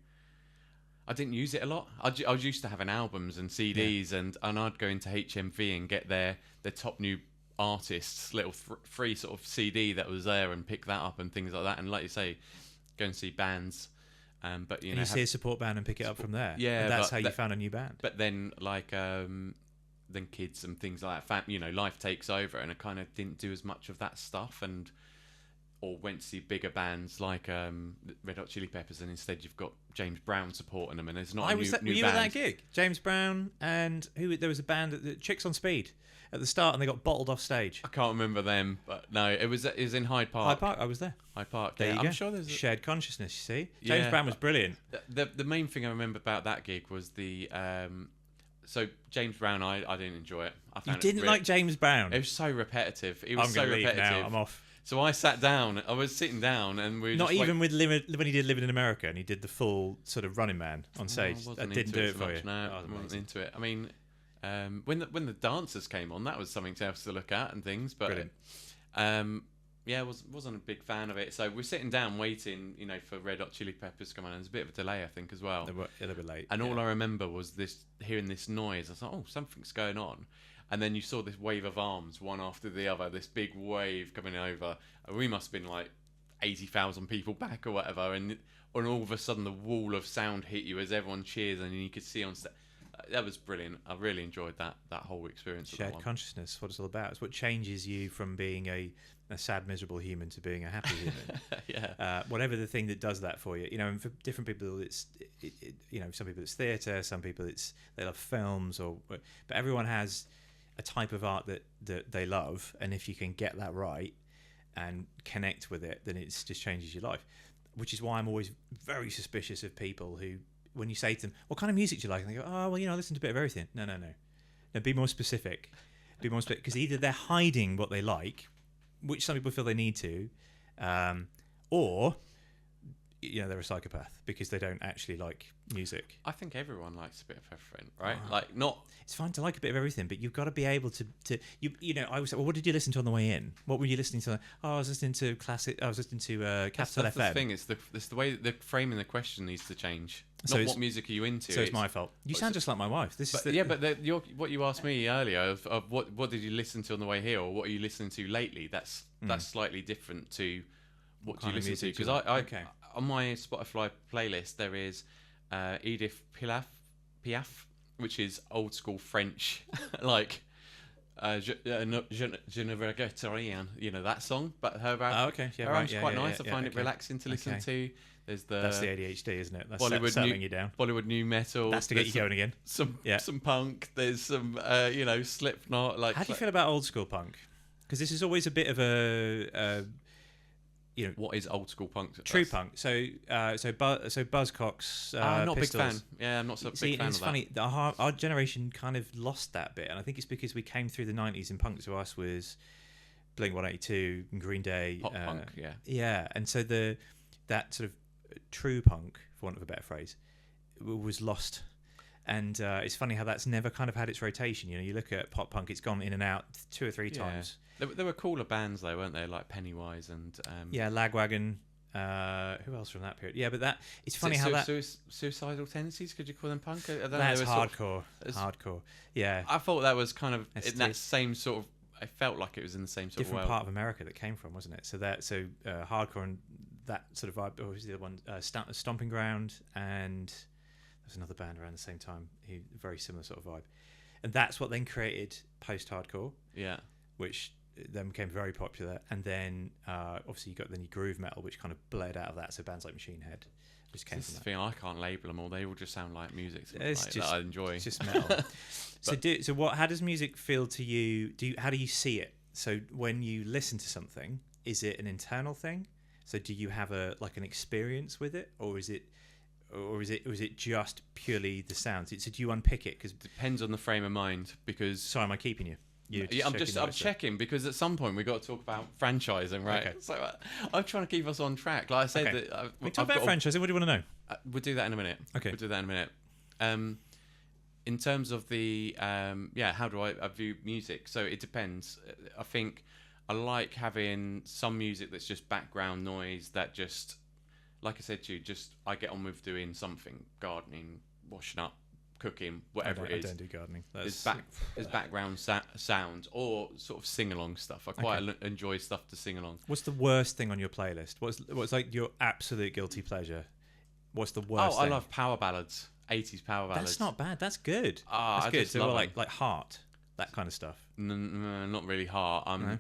I didn't use it a lot. I was used to having albums and CDs, and I'd go into HMV and get their top new artists little free sort of CD that was there and pick that up and things like that. And like you say, go and see bands. But you see a support band and pick it up from there. Yeah, and that's how you found a new band. But then then kids and things like that, life takes over, and I kind of didn't do as much of that stuff, or went to see bigger bands like Red Hot Chili Peppers, and instead you've got James Brown supporting them, and there's not a new were you band. at that gig? James Brown and there was a band, the Chicks on Speed, at the start, and they got bottled off stage. I can't remember them, but no, it was in Hyde Park. Hyde Park, I was there. Hyde Park, there you I'm go. sure there's shared consciousness. You see, James Brown was brilliant. The main thing I remember about that gig was the. So James Brown, I didn't enjoy it. I found you didn't like James Brown? It was so repetitive. It was I'm so repetitive. Leave now. I'm off. So I sat down. I was sitting down, and we were not just even with when he did Living in America, and he did the full sort of Running Man on stage. I that didn't do it for you. No, I wasn't into it. I mean, when the dancers came on, that was something else to look at and things. But wasn't a big fan of it. So we're sitting down waiting, for Red Hot Chili Peppers to come on. There's a bit of a delay, I think, as well. They were a little bit late. And all I remember was hearing this noise. I was like, oh, something's going on. And then you saw this wave of arms, one after the other, this big wave coming over. And we must have been like 80,000 people back or whatever. And all of a sudden, the wall of sound hit you as everyone cheers, and you could see on stage. That was brilliant. I really enjoyed that whole experience. Shared consciousness, what it's all about. It's what changes you from being a sad, miserable human to being a happy human. Whatever the thing that does that for you. And for different people, it's some people it's theatre, some people they love films, but everyone has a type of art that they love, and if you can get that right and connect with it, then it just changes your life. Which is why I'm always very suspicious of people who, when you say to them, what kind of music do you like? And they go, oh, well, I listen to a bit of everything. No. Be more specific. Because either they're hiding what they like, which some people feel they need to, or they're a psychopath because they don't actually like music. I think everyone likes a bit of everything, right? It's fine to like a bit of everything, but you've got to be able to I was, well, what did you listen to on the way in? What were you listening to? Oh, I was listening to classic. I was listening to Capital FM. That's the thing. It's the way the framing the question needs to change. So what music are you into? So it's my fault. You sound just like my wife. What you asked me earlier of what did you listen to on the way here, or what are you listening to lately? That's slightly different to what do you listen to? Because I on my Spotify playlist there is Edith Piaf, which is old school French, like Je ne regrette rien, that song. But her album's quite nice. I find it relaxing to listen to. That's the ADHD, isn't it? That's Bollywood settling you down. Bollywood new metal. That's to get you going again. Some punk. There's some Slipknot. How do you feel about old school punk? Because this is always a bit of a what is old school punk? True punk. So Buzzcocks. Not Pistols. big fan. Yeah, I'm not so big fan it's of that. funny. Our generation kind of lost that bit, and I think it's because we came through the 90s, and punk to us was Blink-182 and Green Day. Pop punk. Yeah, and so that sort of true punk, for want of a better phrase, was lost. And it's funny how that's never kind of had its rotation. You know, you look at pop punk; it's gone in and out 2 or 3 times. There were cooler bands though, weren't there? Like Pennywise and Lagwagon. Who else from that period? Yeah, but it's funny how that suicidal tendencies. Could you call them punk? I don't know, that's they were hardcore. Hardcore. Yeah, I thought that was kind of in that same sort of. I felt like it was in the same sort different of world. part of America that came from, wasn't it? So hardcore and that sort of vibe. What was the other one? Stomping Ground, and there's another band around the same time. Very similar sort of vibe, and that's what then created post-hardcore. Yeah, which then became very popular, and then obviously you got your groove metal, which kind of bled out of that. So bands like Machine Head, which came from that. Thing I can't label them all. They all just sound like music that I enjoy. It's just metal. How does music feel to you? How do you see it? So when you listen to something, is it an internal thing? So do you have an experience with it, or is it just purely the sounds? So do you unpick it? Because depends on the frame of mind. Because sorry, am I keeping you? I'm checking because at some point we got to talk about franchising, right? Okay. So I'm trying to keep us on track. Like I said, we talk about franchising. What do you want to know? We'll do that in a minute. Okay, we'll do that in a minute. In terms of the how do I view music? So it depends. I think I like having some music that's just background noise that just, like I said to you, just I get on with doing something, gardening, washing up, cooking, whatever it is. I don't do gardening. It's background sounds or sort of sing-along stuff. I quite enjoy stuff to sing along. What's the worst thing on your playlist? What's like your absolute guilty pleasure? What's the worst thing? I love power ballads. 80s power ballads. That's not bad. That's good. That's good. So like Heart, that kind of stuff. Not really Heart. No?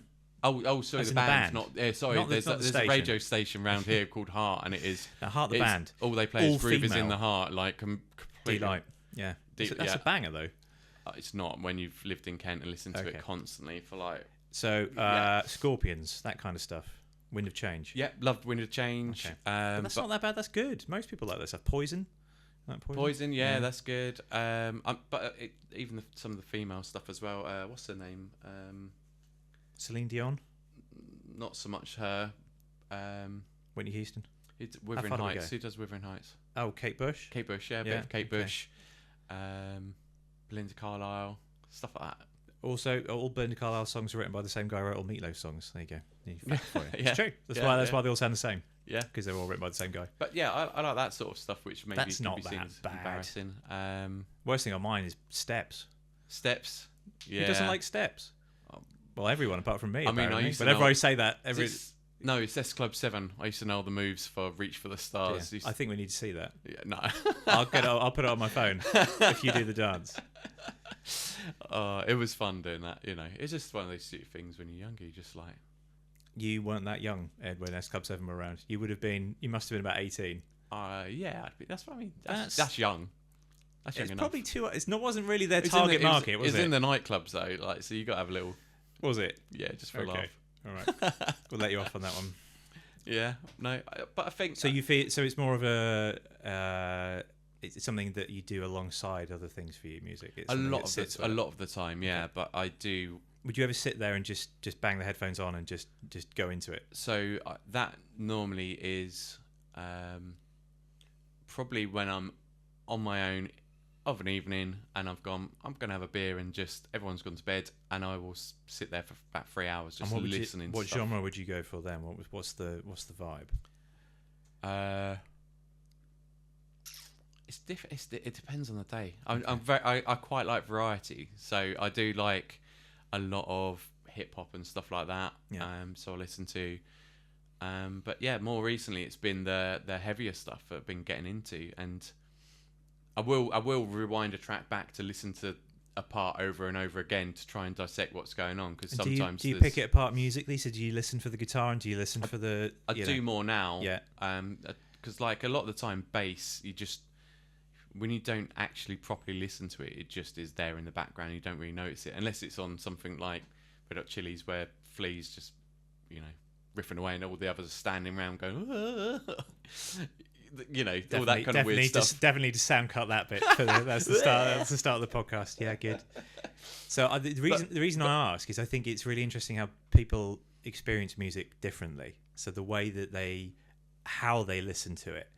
Sorry, As the in band. the band. There's a radio station around here called Heart, and it is. Now, Heart the band. All they play is Groove female. Is in the Heart, like completely. Delight. Yeah. That's a banger though. It's not when you've lived in Kent and listened to it constantly for like. So Scorpions, that kind of stuff. Wind of Change. Yeah, loved Wind of Change. Okay. That's not that bad. That's good. Most people like that stuff. Poison. Poison, yeah, that's good. Even some of the female stuff as well. What's her name? Celine Dion. Not so much her. Whitney Houston. It's Wuthering Heights. Who does Wuthering Heights? Oh, Kate Bush. Kate Bush, yeah, bit of Kate Bush. Belinda Carlisle, stuff like that. Also, all Belinda Carlisle songs are written by the same guy who wrote all Meatloaf songs. There you go. It's true. That's why they all sound the same. Yeah, because they're all written by the same guy. But yeah, I like that sort of stuff, which maybe that's can not be seen as bad. Embarrassing. Worst thing on mine is Steps. Steps. Yeah. Who doesn't like Steps? Well, everyone apart from me. I mean, whenever I say that, it's S Club 7. I used to know all the moves for Reach for the Stars. Yeah. I think we need to see that. Yeah, no. I'll put it on my phone if you do the dance. It was fun doing that. You know, it's just one of those sort of things when you're younger. You just like. You weren't that young, Ed, when S Club 7 were around. You would have been. You must have been about 18. Yeah, that's what I mean. That's young. That's young enough. Probably too. Wasn't really their target market, was it? It's in the nightclubs though, like so. You got to have a little. Was it? Yeah, just for a laugh. All right, we'll let you off on that one. Yeah, no, but I think so. You feel so. It's more of a. It's something that you do alongside other things for your music. It's a lot of the time, yeah. Okay. But I do. Would you ever sit there and just bang the headphones on and just go into it? So that normally is probably when I'm on my own of an evening and I'm going to have a beer and just everyone's gone to bed and I will sit there for about 3 hours just listening. What genre would you go for then? What's the vibe? It's different. It depends on the day. I quite like variety, so I do like a lot of hip hop and stuff like that. Yeah. So I listen to. But yeah, more recently it's been the heavier stuff that I've been getting into, and I will rewind a track back to listen to a part over and over again to try and dissect what's going on, because sometimes do you pick it apart musically? So do you listen for the guitar and do you listen for the? I do more now. Yeah. Because like a lot of the time, bass when you don't actually properly listen to it, it just is there in the background. You don't really notice it unless it's on something like Red Hot Chili's where Flea's just riffing away and all the others are standing around going all that kind of weird stuff. Definitely to sound cut that bit. That's the start. That's the start of the podcast. Yeah, good. So the reason I ask is I think it's really interesting how people experience music differently. So the way that they how they listen to it.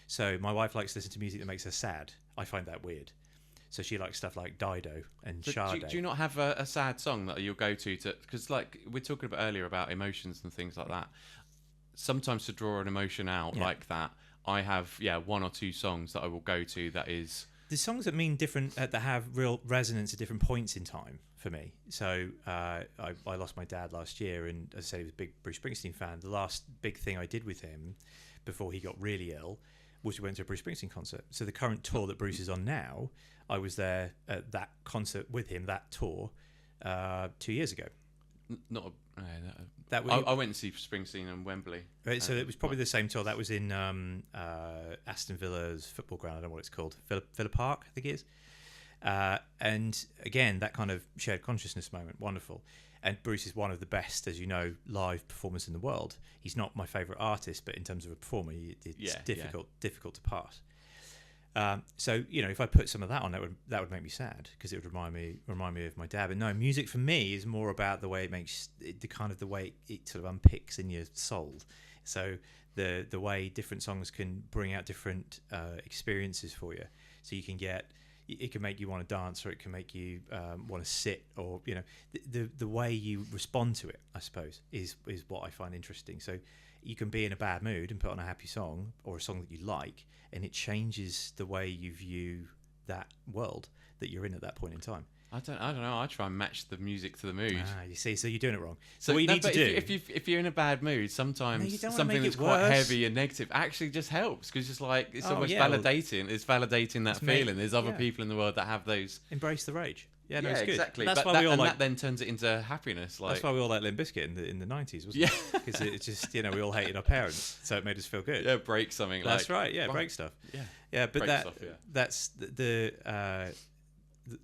So my wife likes to listen to music that makes her sad. I find that weird. So she likes stuff like Dido and So Sade. do you not have a sad song that you'll go to? Because like we're talking about earlier about emotions and things like that. Sometimes to draw an emotion out like that, I have one or two songs that I will go to. That is the songs that mean different, that have real resonance at different points in time for me. So I lost my dad last year, and as I say, he was a big Bruce Springsteen fan. The last big thing I did with him before he got really ill was we went to a Bruce Springsteen concert. So the current tour that Bruce is on now, I was there at that concert with him, that tour, 2 years ago. not. That I went to see Springsteen in Wembley. Right, so it was probably the same tour. That was in Aston Villa's football ground. I don't know what it's called. Villa Park, I think it is. And again, that kind of shared consciousness moment, wonderful. And Bruce is one of the best, as you know, live performers in the world. He's not my favourite artist, but in terms of a performer, it's difficult to pass. So if I put some of that on, that would make me sad, because it would remind me of my dad. But no, music for me is more about the way it makes the way it sort of unpicks in your soul. So the way different songs can bring out different experiences for you. So you can it can make you want to dance, or it can make you want to sit, or the way you respond to it, I suppose, is what I find interesting. So you can be in a bad mood and put on a happy song, or a song that you like, and it changes the way you view that world that you're in at that point in time. I don't know. I try and match the music to the mood. You see, so you're doing it wrong. So what you need to do, if you're in a bad mood, sometimes something that's quite heavy and negative actually just helps, because it's like it's almost validating. It's validating that feeling. There's other people in the world that have those. Embrace the rage. Yeah, no, it's good. Exactly. That's why we all that then turns it into happiness. Like, that's why we all like Limp Bizkit in the 90s, wasn't it? Because it's just we all hated our parents, so it made us feel good. Yeah, break something. That's right. Yeah, break stuff. Yeah, but that's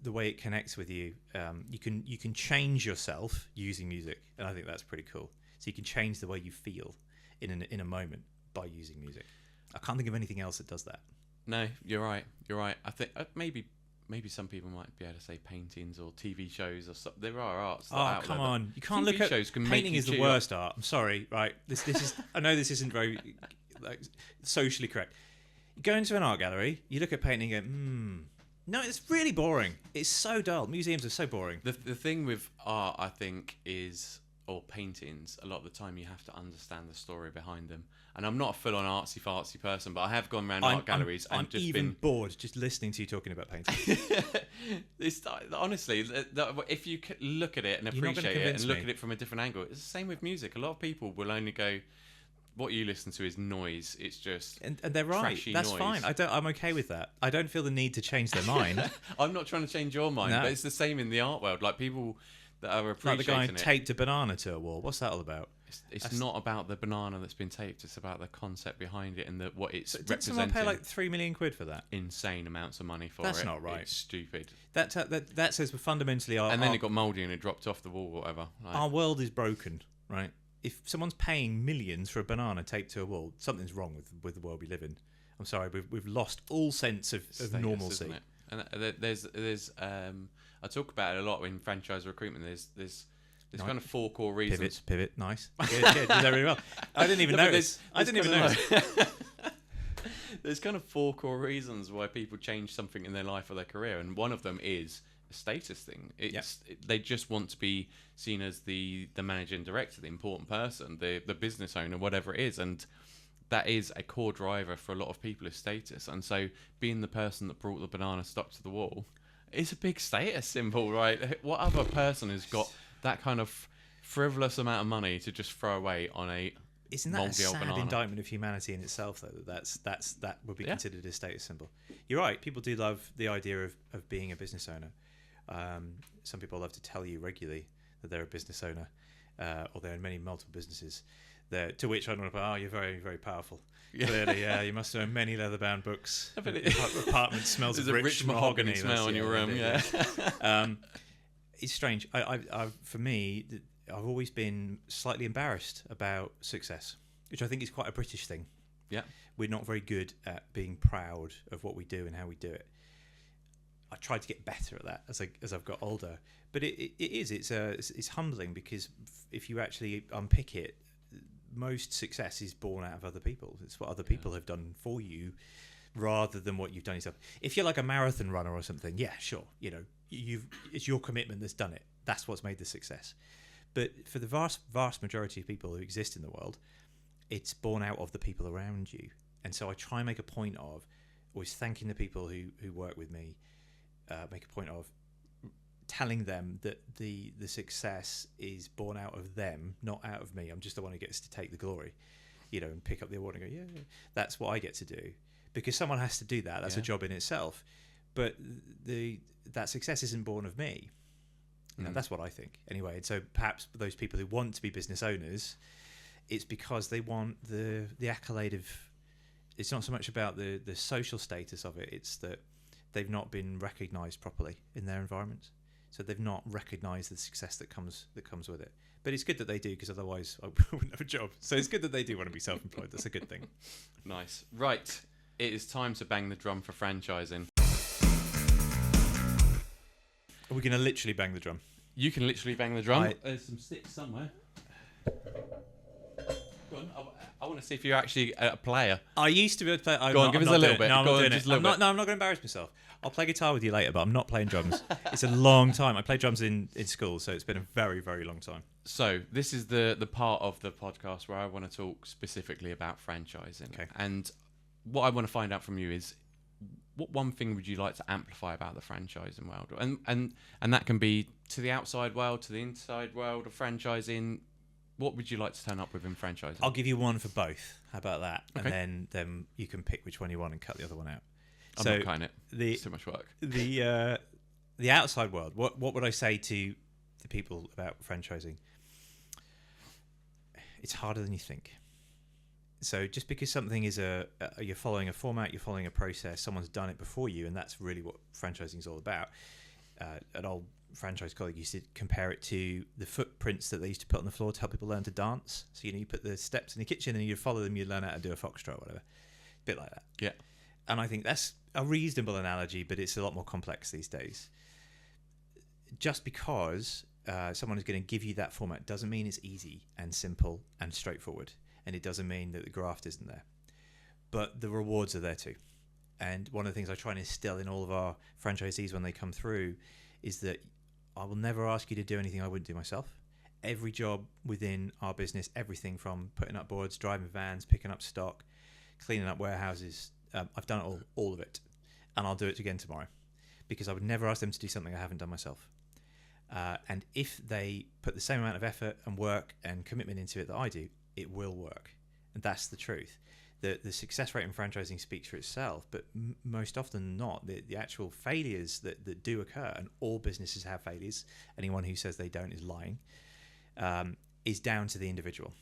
the way it connects with you. You can change yourself using music, and I think that's pretty cool. So you can change the way you feel in a moment by using music. I can't think of anything else that does that. No, you're right. I think maybe some people might be able to say paintings or TV shows or something. There are arts. Oh, come on! You can't look at painting. Is the worst art. I'm sorry. Right. This is. I know this isn't very socially correct. You go into an art gallery, you look at painting, and go, no, it's really boring. It's so dull. Museums are so boring. The thing with art, I think, or paintings, a lot of the time you have to understand the story behind them. And I'm not a full-on artsy-fartsy person, but I have gone around art galleries and just been bored just listening to you talking about painting. Honestly, if you look at it and appreciate it and look at it from a different angle, it's the same with music. A lot of people will only go, what you listen to is noise. It's just and they're right. That's noise. Fine. I'm okay with that. I don't feel the need to change their mind. I'm not trying to change your mind, but it's the same in the art world. Like people that are appreciating like the guy taped a banana to a wall. What's that all about? It's not about the banana that's been taped. It's about the concept behind it and what it's representing. Did someone pay like £3 million for that? Insane amounts of money for it. That's not right. It's stupid. That says fundamentally and then it got mouldy and it dropped off the wall or whatever. Our world is broken, right? If someone's paying millions for a banana taped to a wall, something's wrong with the world we live in. I'm sorry, we've lost all sense of normalcy. Isn't it? And there's I talk about it a lot in franchise recruitment. There's kind of 4 core reasons. Pivot, nice. Good, did that really well. I didn't even notice. There's kind of 4 core reasons why people change something in their life or their career, and one of them is a status thing. They just want to be seen as the managing director, the important person, the business owner, whatever it is, and that is a core driver for a lot of people is status. And so being the person that brought the banana stuck to the wall is a big status symbol, right? What other person has got that kind of frivolous amount of money to just throw away on a Isn't that moldy a old sad banana? indictment of humanity in itself, though? That would be considered a status symbol. You're right. People do love the idea of being a business owner. Some people love to tell you regularly that they're a business owner, or they're in multiple businesses. To which I don't know, you're very, very powerful. Yeah. Clearly, you must own many leather-bound books. Apartment smells of rich mahogany smell in your room. Yeah. It's strange. For me, I've always been slightly embarrassed about success, which I think is quite a British thing. Yeah, we're not very good at being proud of what we do and how we do it. I tried to get better at that as I've got older, but it's humbling, because if you actually unpick it, most success is born out of other people. It's what other people have done for you, rather than what you've done yourself. If you're like a marathon runner or something, yeah, sure, it's your commitment that's done it. That's what's made the success. But for the vast majority of people who exist in the world, it's born out of the people around you. And so I try and make a point of always thanking the people who work with me, make a point of telling them that the success is born out of them, not out of me. I'm just the one who gets to take the glory, and pick up the award and go, yeah, that's what I get to do. Because someone has to do that. That's a job in itself. But that success isn't born of me. That's what I think. Anyway, and so perhaps those people who want to be business owners, it's because they want the accolade of. It's not so much about the social status of it. It's that they've not been recognised properly in their environments. So they've not recognised the success that comes with it. But it's good that they do, because otherwise I wouldn't have a job. So it's good that they do want to be self-employed. That's a good thing. Nice. Right. It is time to bang the drum for franchising. Are we going to literally bang the drum? You can literally bang the drum. There's some sticks somewhere. Go on. I want to see if you're actually a player. I used to be able to play. Go on, give us a little bit. No, I'm Go not on, doing just it. a little bit. No, I'm not going to embarrass myself. I'll play guitar with you later, but I'm not playing drums. It's a long time. I played drums in school, so it's been a very, very long time. So this is the part of the podcast where I want to talk specifically about franchising. Okay. And what I want to find out from you is, what one thing would you like to amplify about the franchising world? And that can be to the outside world, to the inside world of franchising. What would you like to turn up with in franchising? I'll give you one for both. How about that? Okay. And then you can pick which one you want and cut the other one out. I'm not cutting it. It's too much work. The outside world. What would I say to the people about franchising? It's harder than you think. So just because something is you're following a format, you're following a process, someone's done it before you, and that's really what franchising is all about. An old franchise colleague used to compare it to the footprints that they used to put on the floor to help people learn to dance. So you put the steps in the kitchen and you follow them, you learn how to do a foxtrot or whatever. A bit like that. Yeah. And I think that's a reasonable analogy, but it's a lot more complex these days. Just because someone is going to give you that format doesn't mean it's easy and simple and straightforward. And it doesn't mean that the graft isn't there. But the rewards are there too. And one of the things I try and instill in all of our franchisees when they come through is that I will never ask you to do anything I wouldn't do myself. Every job within our business, everything from putting up boards, driving vans, picking up stock, cleaning up warehouses, I've done it all of it. And I'll do it again tomorrow. Because I would never ask them to do something I haven't done myself. And if they put the same amount of effort and work and commitment into it that I do, it will work. And that's the truth. The success rate in franchising speaks for itself, but most often than not, the actual failures that do occur, and all businesses have failures, anyone who says they don't is lying, is down to the individual.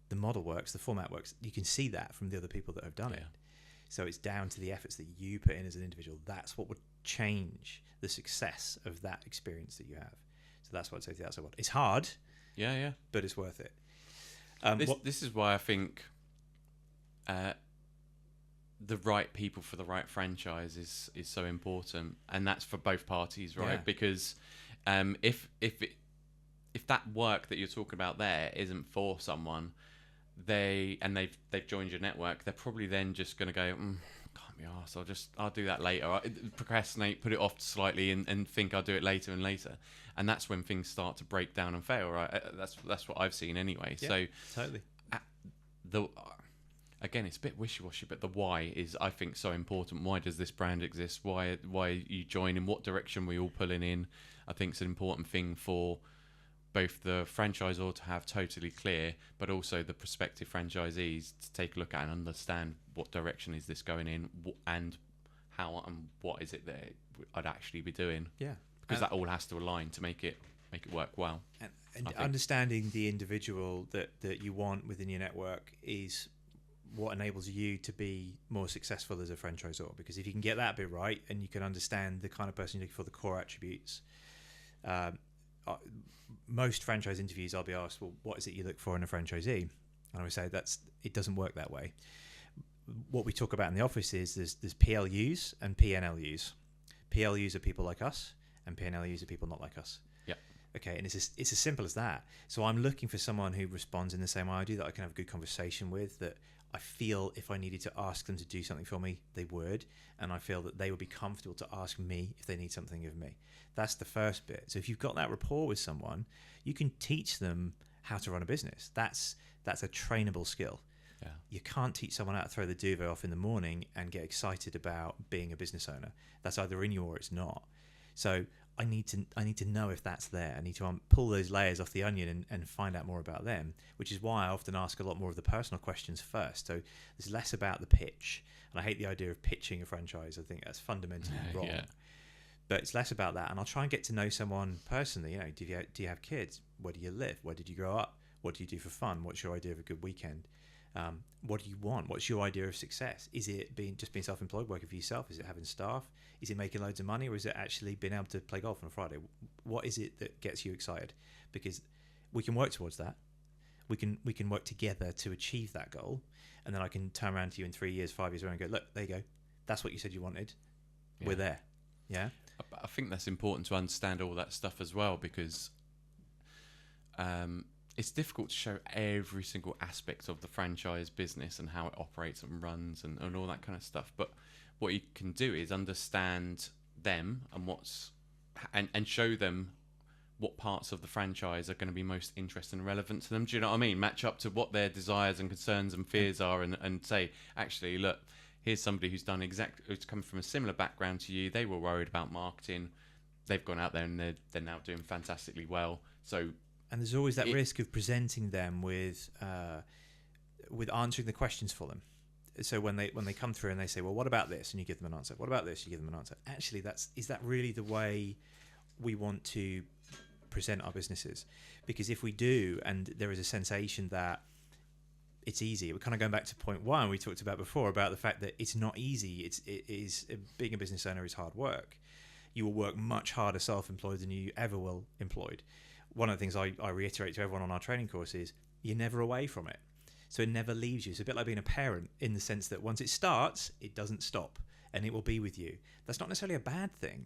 The model works, the format works. You can see that from the other people that have done it. So it's down to the efforts that you put in as an individual. That's what would change the success of that experience that you have. So that's what I'd say to the outside world. It's hard, but it's worth it. This is why I think the right people for the right franchise is so important, and that's for both parties, right? Yeah. Because if that work that you're talking about there isn't for someone, they've joined your network, they're probably then just going to go, can't be arsed, I'll do that later. I procrastinate, put it off slightly, and think I'll do it later and later, and that's when things start to break down and fail, right? That's what I've seen anyway. Yeah, so totally. Again, it's a bit wishy-washy, but the why is, I think, so important. Why does this brand exist? Why you join? In what direction we all pulling in? I think it's an important thing for both the franchisor to have totally clear, but also the prospective franchisees to take a look at and understand what direction is this going in, and how and what is it that I'd actually be doing. Yeah, because that all has to align to make it work well. And understanding the individual that you want within your network is what enables you to be more successful as a franchisor. Because if you can get that bit right and you can understand the kind of person you're looking for, the core attributes, most franchise interviews I'll be asked, well, what is it you look for in a franchisee? And I would say it doesn't work that way. What we talk about in the office is there's PLUs and PNLUs. PLUs are people like us, and PNLUs are people not like us. Yeah. Okay, and it's as simple as that. So I'm looking for someone who responds in the same way I do, that I can have a good conversation with, that I feel if I needed to ask them to do something for me, they would, and I feel that they would be comfortable to ask me if they need something of me. That's the first bit. So if you've got that rapport with someone, you can teach them how to run a business. That's a trainable skill. Yeah. You can't teach someone how to throw the duvet off in the morning and get excited about being a business owner. That's either in you or it's not. So I need to know if that's there. I need to pull those layers off the onion and find out more about them, which is why I often ask a lot more of the personal questions first. So there's less about the pitch. And I hate the idea of pitching a franchise. I think that's fundamentally wrong. Yeah. But it's less about that. And I'll try and get to know someone personally. You know, do you have kids? Where do you live? Where did you grow up? What do you do for fun? What's your idea of a good weekend? What do you want? What's your idea of success? Is it being self-employed, working for yourself? Is it having staff? Is it making loads of money, or is it actually being able to play golf on a Friday? What is it that gets you excited? Because we can work towards that. We can work together to achieve that goal, and then I can turn around to you in 3 years, 5 years, and go, look, there you go. That's what you said you wanted. Yeah. We're there. Yeah. I think that's important to understand all that stuff as well, because it's difficult to show every single aspect of the franchise business and how it operates and runs and all that kind of stuff. But what you can do is understand them and and show them what parts of the franchise are going to be most interesting and relevant to them. Do you know what I mean? Match up to what their desires and concerns and fears are, and say, actually, look, here's somebody who's come from a similar background to you. They were worried about marketing. They've gone out there and they're now doing fantastically well. So. And there's always that risk of presenting them with answering the questions for them. So when they come through and they say, well, what about this? And you give them an answer. What about this? You give them an answer. Actually, is that really the way we want to present our businesses? Because if we do, and there is a sensation that it's easy, we're kind of going back to point one we talked about before, about the fact that it's not easy. Being a business owner is hard work. You will work much harder self-employed than you ever will employed. One of the things I reiterate to everyone on our training course is you're never away from it. So it never leaves you. It's a bit like being a parent, in the sense that once it starts, it doesn't stop, and it will be with you. That's not necessarily a bad thing.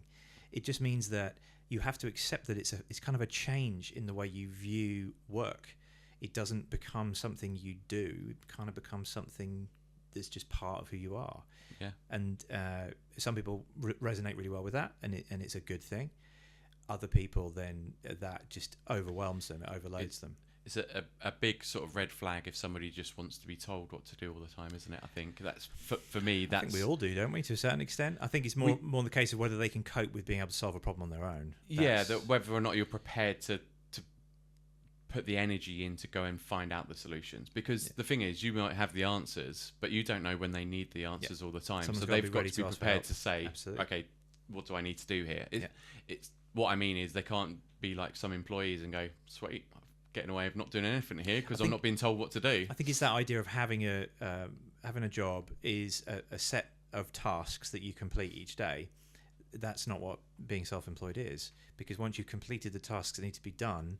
It just means that you have to accept that it's kind of a change in the way you view work. It doesn't become something you do. It kind of becomes something that's just part of who you are. Yeah. And some people resonate really well with that, and it's a good thing. Other people, then that just overwhelms them, it overloads them. It's a big sort of red flag if somebody just wants to be told what to do all the time, isn't it? I think that's for me. I think we all do, don't we, to a certain extent? I think it's more the case of whether they can cope with being able to solve a problem on their own. That whether or not you're prepared to put the energy in to go and find out the solutions. Because the thing is, you might have the answers, but you don't know when they need the answers all the time. Someone's so they've got to be prepared to say, Absolutely. okay, what do I need to do here? It's what I mean is they can't be like some employees and go, sweet, I'm getting away with not doing anything here because I'm not being told what to do. I think it's that idea of having a job is a set of tasks that you complete each day. That's not what being self-employed is, because once you've completed the tasks that need to be done,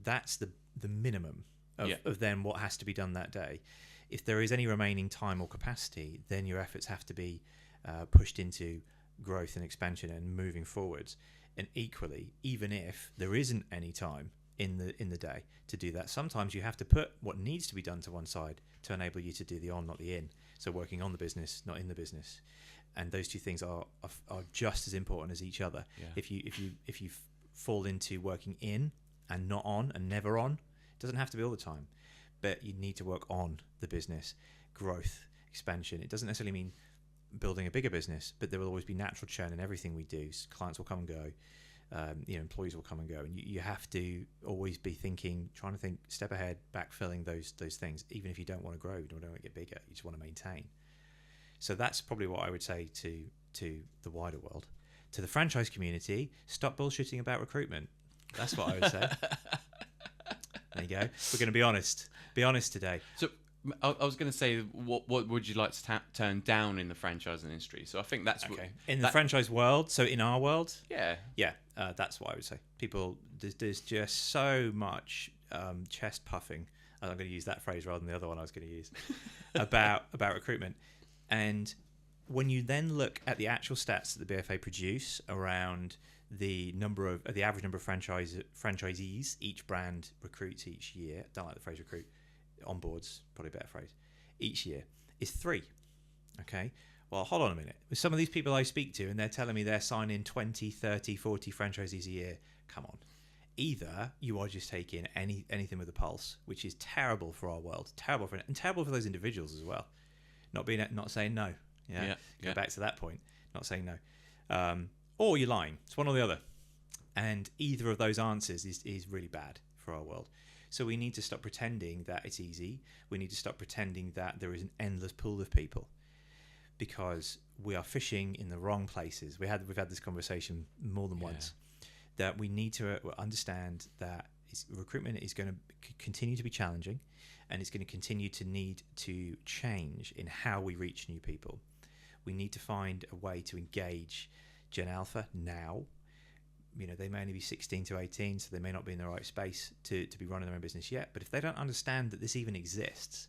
that's the minimum of then what has to be done that day. If there is any remaining time or capacity, then your efforts have to be pushed into growth and expansion and moving forwards. And equally, even if there isn't any time in the day to do that, sometimes you have to put what needs to be done to one side to enable you to do the on, not the in. So working on the business, not in the business, and those two things are just as important as each other. Yeah. If you fall into working in and not on and never on, it doesn't have to be all the time, but you need to work on the business, growth, expansion. It doesn't necessarily mean building a bigger business, but there will always be natural churn in everything we do. Clients will come and go, employees will come and go, and you have to always be trying to think step ahead, backfilling those things. Even if you don't want to grow, you don't want to get bigger, you just want to maintain. So that's probably what I would say to the wider world. To the franchise community, stop bullshitting about recruitment. That's what I would say. There you go. We're going to be honest. Be honest today. So I was going to say, what would you like to turn down in the franchising industry? So I think that's okay. In the franchise world. So in our world, yeah, that's what I would say. People, there's just so much chest puffing. I'm going to use that phrase rather than the other one I was going to use about recruitment. And when you then look at the actual stats that the BFA produce around the average number of franchisees each brand recruits each year. Don't like the phrase recruit. Onboards, probably a better phrase. Each year is 3. Okay. Well, hold on a minute. With some of these people I speak to, and they're telling me they're signing 20, 30, 40 franchisees a year. Come on. Either you are just taking anything with a pulse, which is terrible for our world, terrible for those individuals as well. Not saying no. Yeah. Go back to that point. Not saying no. Or you're lying. It's one or the other. And either of those answers is really bad for our world. So we need to stop pretending that it's easy. We need to stop pretending that there is an endless pool of people, because we are fishing in the wrong places. We've had this conversation more than once, that we need to understand that recruitment is going to continue to be challenging, and it's going to continue to need to change in how we reach new people. We need to find a way to engage Gen Alpha now. They may only be 16 to 18, so they may not be in the right space to be running their own business yet. But if they don't understand that this even exists,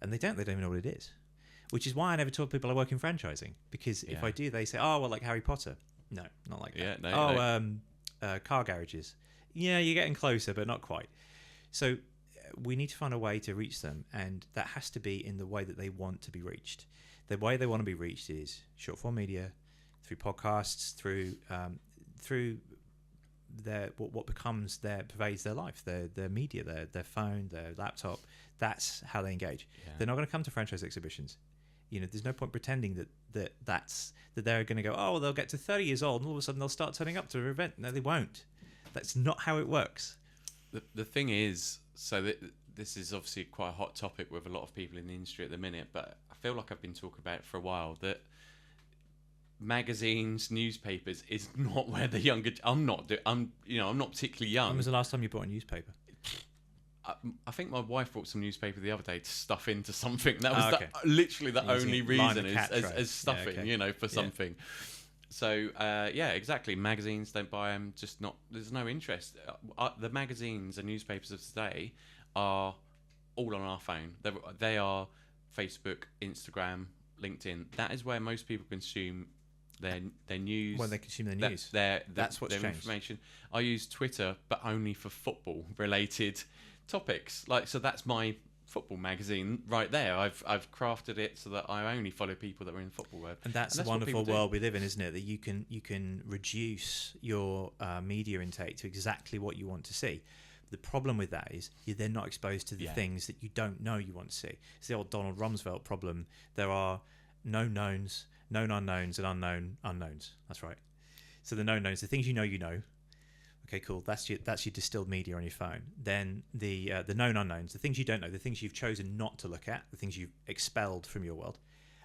and they don't even know what it is, which is why I never tell people I work in franchising, because if I do, they say, oh, well, like Harry Potter. No, not like that. Car garages. Yeah, you're getting closer, but not quite. So we need to find a way to reach them, and that has to be in the way that they want to be reached. The way they want to be reached is short form media, through podcasts, through their what pervades their life, their media, their phone, their laptop. That's how they engage. They're not going to come to franchise exhibitions. There's no point pretending that they're going to go, oh, well, they'll get to 30 years old and all of a sudden they'll start turning up to an event. No, they won't. That's not how it works. The thing is, this is obviously quite a hot topic with a lot of people in the industry at the minute, but I feel like I've been talking about it for a while, that magazines, newspapers is not where the younger. I'm not particularly young. When was the last time you bought a newspaper? I think my wife brought some newspaper the other day to stuff into something. That was literally the only reason is stuffing, for something. So exactly. Magazines, don't buy them. Just not. There's no interest. The magazines and newspapers of today are all on our phone. They are Facebook, Instagram, LinkedIn. That is where most people consume their news. When they consume their news. That's what's their changed. Information. I use Twitter, but only for football related topics. So that's my football magazine right there. I've crafted it so that I only follow people that are in football world. And that's the wonderful world we live in, isn't it? That you can reduce your media intake to exactly what you want to see. The problem with that is you're then not exposed to the things that you don't know you want to see. It's the old Donald Rumsfeld problem. There are known knowns, known unknowns, and unknown unknowns. That's right. So the known knowns, the things you know. Okay, cool. That's your distilled media on your phone. Then the known unknowns, the things you don't know, the things you've chosen not to look at, the things you've expelled from your world,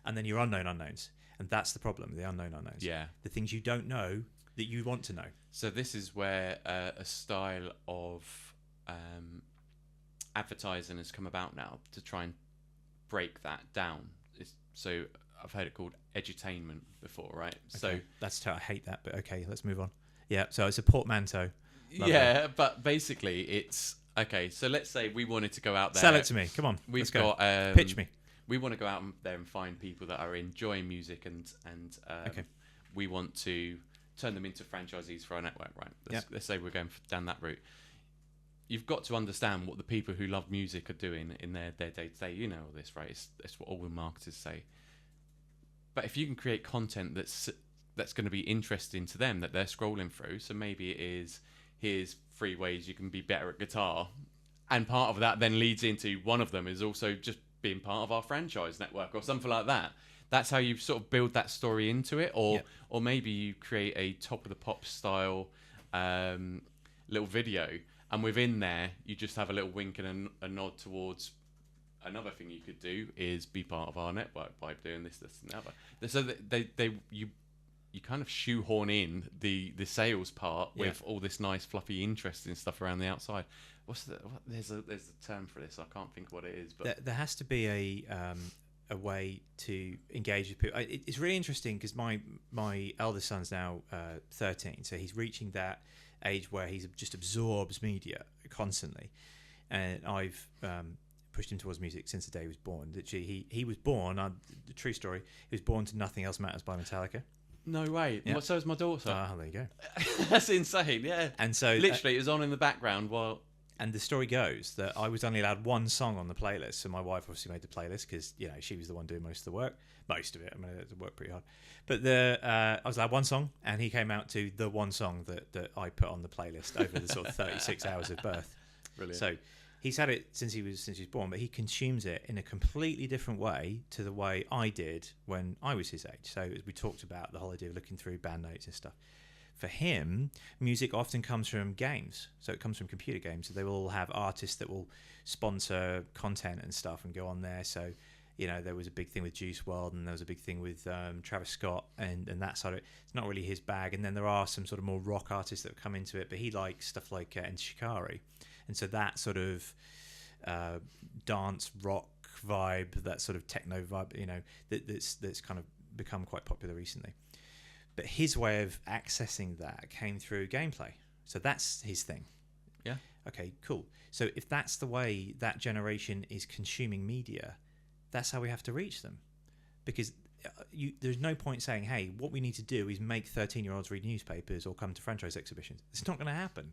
and then your unknown unknowns. And that's the problem, the unknown unknowns. Yeah. The things you don't know that you want to know. So this is where a style of advertising has come about now to try and break that down. So I've heard it called edutainment before, right? Okay. So I hate that, but okay, let's move on. Yeah, so it's a portmanteau. Yeah, but basically it's okay. So let's say we wanted to go out there. Sell it to me. Come on. We've got pitch me. We want to go out there and find people that are enjoying music and we want to turn them into franchisees for our network, right? Let's say we're going down that route. You've got to understand what the people who love music are doing in their day-to-day. You know all this, right? It's what all the marketers say. But if you can create content that's going to be interesting to them, that they're scrolling through, so maybe it is, here's 3 ways you can be better at guitar, and part of that then leads into one of them is also just being part of our franchise network or something like that. That's how you sort of build that story into it, or maybe you create a top of the pop style little video, and within there you just have a little wink and a nod towards another thing you could do is be part of our network by doing this and the other. So you kind of shoehorn in the sales part with all this nice fluffy interesting stuff around the outside. There's a term for this. I can't think what it is, but there has to be a way to engage with people. It's really interesting because my eldest son's now 13, so he's reaching that age where he just absorbs media constantly, and I've pushed him towards music since the day he was born. Literally, he was born. The true story. He was born to "Nothing Else Matters" by Metallica. No way. Yeah. Well, so is my daughter. There you go. That's insane. Yeah. And so Literally, it was on in the background while. And the story goes that I was only allowed one song on the playlist. So my wife obviously made the playlist because, you know, she was the one doing most of the work. Most of it. I mean, it worked pretty hard. But I was allowed one song, and he came out to the one song that I put on the playlist over the sort of 36 hours of birth. Brilliant. So he's had it since he was born, but he consumes it in a completely different way to the way I did when I was his age. So as we talked about the whole idea of looking through band notes and stuff. For him, music often comes from games. So it comes from computer games. So they will all have artists that will sponsor content and stuff and go on there. So, you know, there was a big thing with Juice WRLD, and there was a big thing with Travis Scott and that side of it. It's not really his bag. And then there are some sort of more rock artists that come into it, but he likes stuff like Shikari. And so that sort of dance rock vibe, that sort of techno vibe, you know, that's kind of become quite popular recently. But his way of accessing that came through gameplay. So that's his thing. Yeah. Okay, cool. So if that's the way that generation is consuming media, that's how we have to reach them. Because there's no point saying, hey, what we need to do is make 13-year-olds read newspapers or come to franchise exhibitions. It's not going to happen.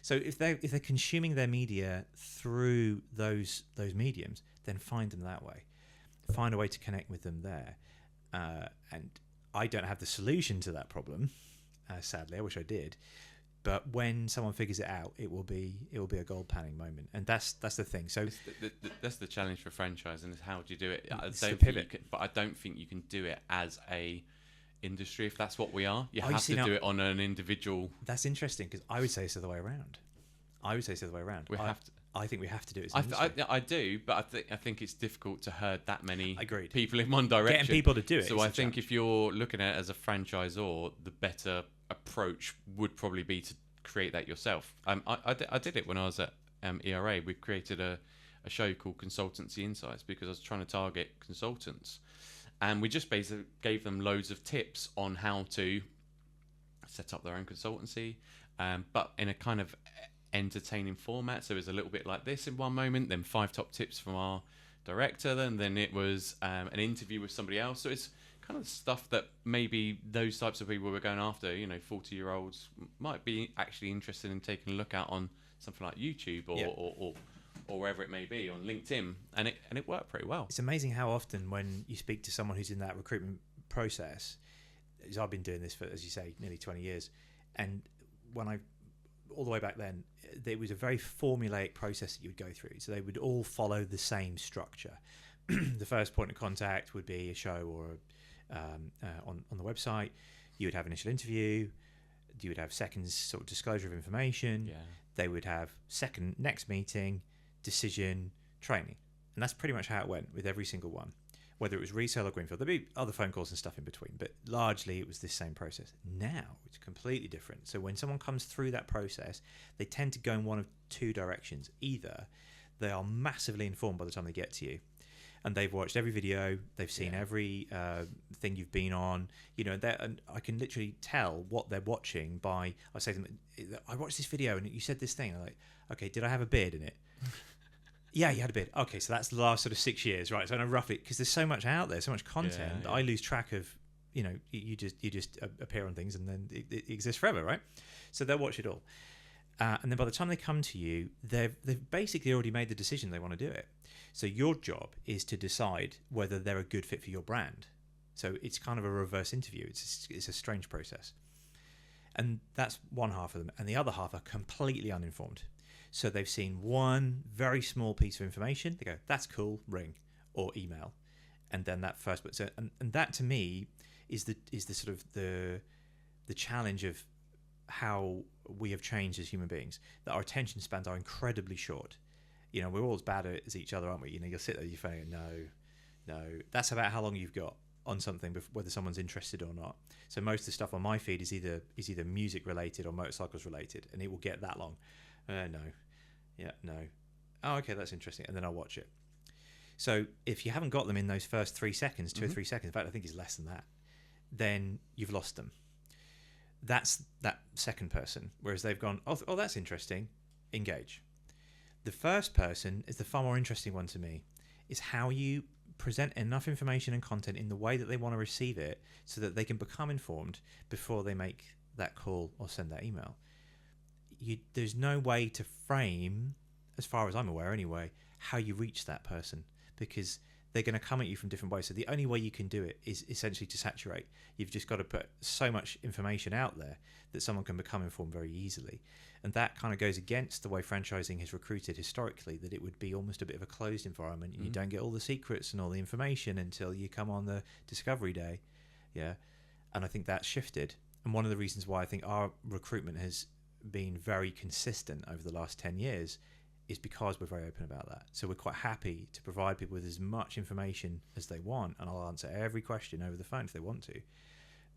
So if they're consuming their media through those mediums, then find them that way. Find a way to connect with them there. And I don't have the solution to that problem, sadly. I wish I did. But when someone figures it out, it will be a gold panning moment, and that's the thing. So that's the challenge for franchising, is how do you do it? But I don't think you can do it as a industry if that's what we are. You have to do it on an individual. That's interesting, because I would say it's the other way around. We have to. I think we have to do it as an industry. I do, but I think it's difficult to herd that many Agreed. people in one direction. Getting people to do it. So I think if you're looking at it as a franchisor, the better approach would probably be to create that yourself. I did it when I was at ERA. We created a show called Consultancy Insights because I was trying to target consultants, and we just basically gave them loads of tips on how to set up their own consultancy, but in a kind of entertaining format. So it was a little bit like this in one moment, then 5 top tips from our director, then it was an interview with somebody else. So it's kind of stuff that maybe those types of people we're going after, 40-year-olds might be actually interested in taking a look at on something like YouTube or wherever it may be, on LinkedIn, and it worked pretty well. It's amazing how often when you speak to someone who's in that recruitment process, as I've been doing this for, as you say, nearly 20 years, and when all the way back then, there was a very formulaic process that you would go through. So they would all follow the same structure. The first point of contact would be a show or on the website. You would have initial interview. You would have second sort of disclosure of information. Yeah. They would have second next meeting, decision, training. And that's pretty much how it went with every single one. Whether it was resale or greenfield, there'd be other phone calls and stuff in between, but largely it was this same process. Now it's completely different. So when someone comes through that process, they tend to go in one of two directions. Either they are massively informed by the time they get to you, and they've watched every video, they've seen every thing you've been on, and I can literally tell what they're watching by, I say to them, I watched this video and you said this thing. I'm like, okay, did I have a beard in it? Yeah, you had a beard. Okay, so that's the last sort of 6 years, right? So I know roughly, because there's so much out there, so much content, that I lose track of, you just appear on things and then it exists forever, right? So they'll watch it all. And then by the time they come to you, they've basically already made the decision they want to do it. So your job is to decide whether they're a good fit for your brand. So it's kind of a reverse interview. It's a strange process. And that's one half of them. And the other half are completely uninformed. So they've seen one very small piece of information. They go, that's cool, ring or email. And then that first bit. So, and that to me is the sort of the challenge of how we have changed as human beings, that our attention spans are incredibly short. We're all as bad as each other, aren't we? You'll sit there, you think, no. That's about how long you've got on something, whether someone's interested or not. So most of the stuff on my feed is either music related or motorcycles related, and it will get that long. No. Yeah, no. Oh, okay, that's interesting. And then I'll watch it. So if you haven't got them in those first 3 seconds, 2 or 3 seconds, in fact, I think it's less than that, then you've lost them. That's that second person. Whereas they've gone, oh, that's interesting. Engage. The first person is the far more interesting one to me, is how you present enough information and content in the way that they want to receive it so that they can become informed before they make that call or send that email. There's no way to frame, as far as I'm aware anyway, how you reach that person, because they're going to come at you from different ways. So the only way you can do it is essentially to saturate. You've just got to put so much information out there that someone can become informed very easily. And that kind of goes against the way franchising has recruited historically, that it would be almost a bit of a closed environment. And you don't get all the secrets and all the information until you come on the discovery day. Yeah. And I think that's shifted. And one of the reasons why I think our recruitment has been very consistent over the last 10 years is because we're very open about that. So we're quite happy to provide people with as much information as they want, and I'll answer every question over the phone if they want to.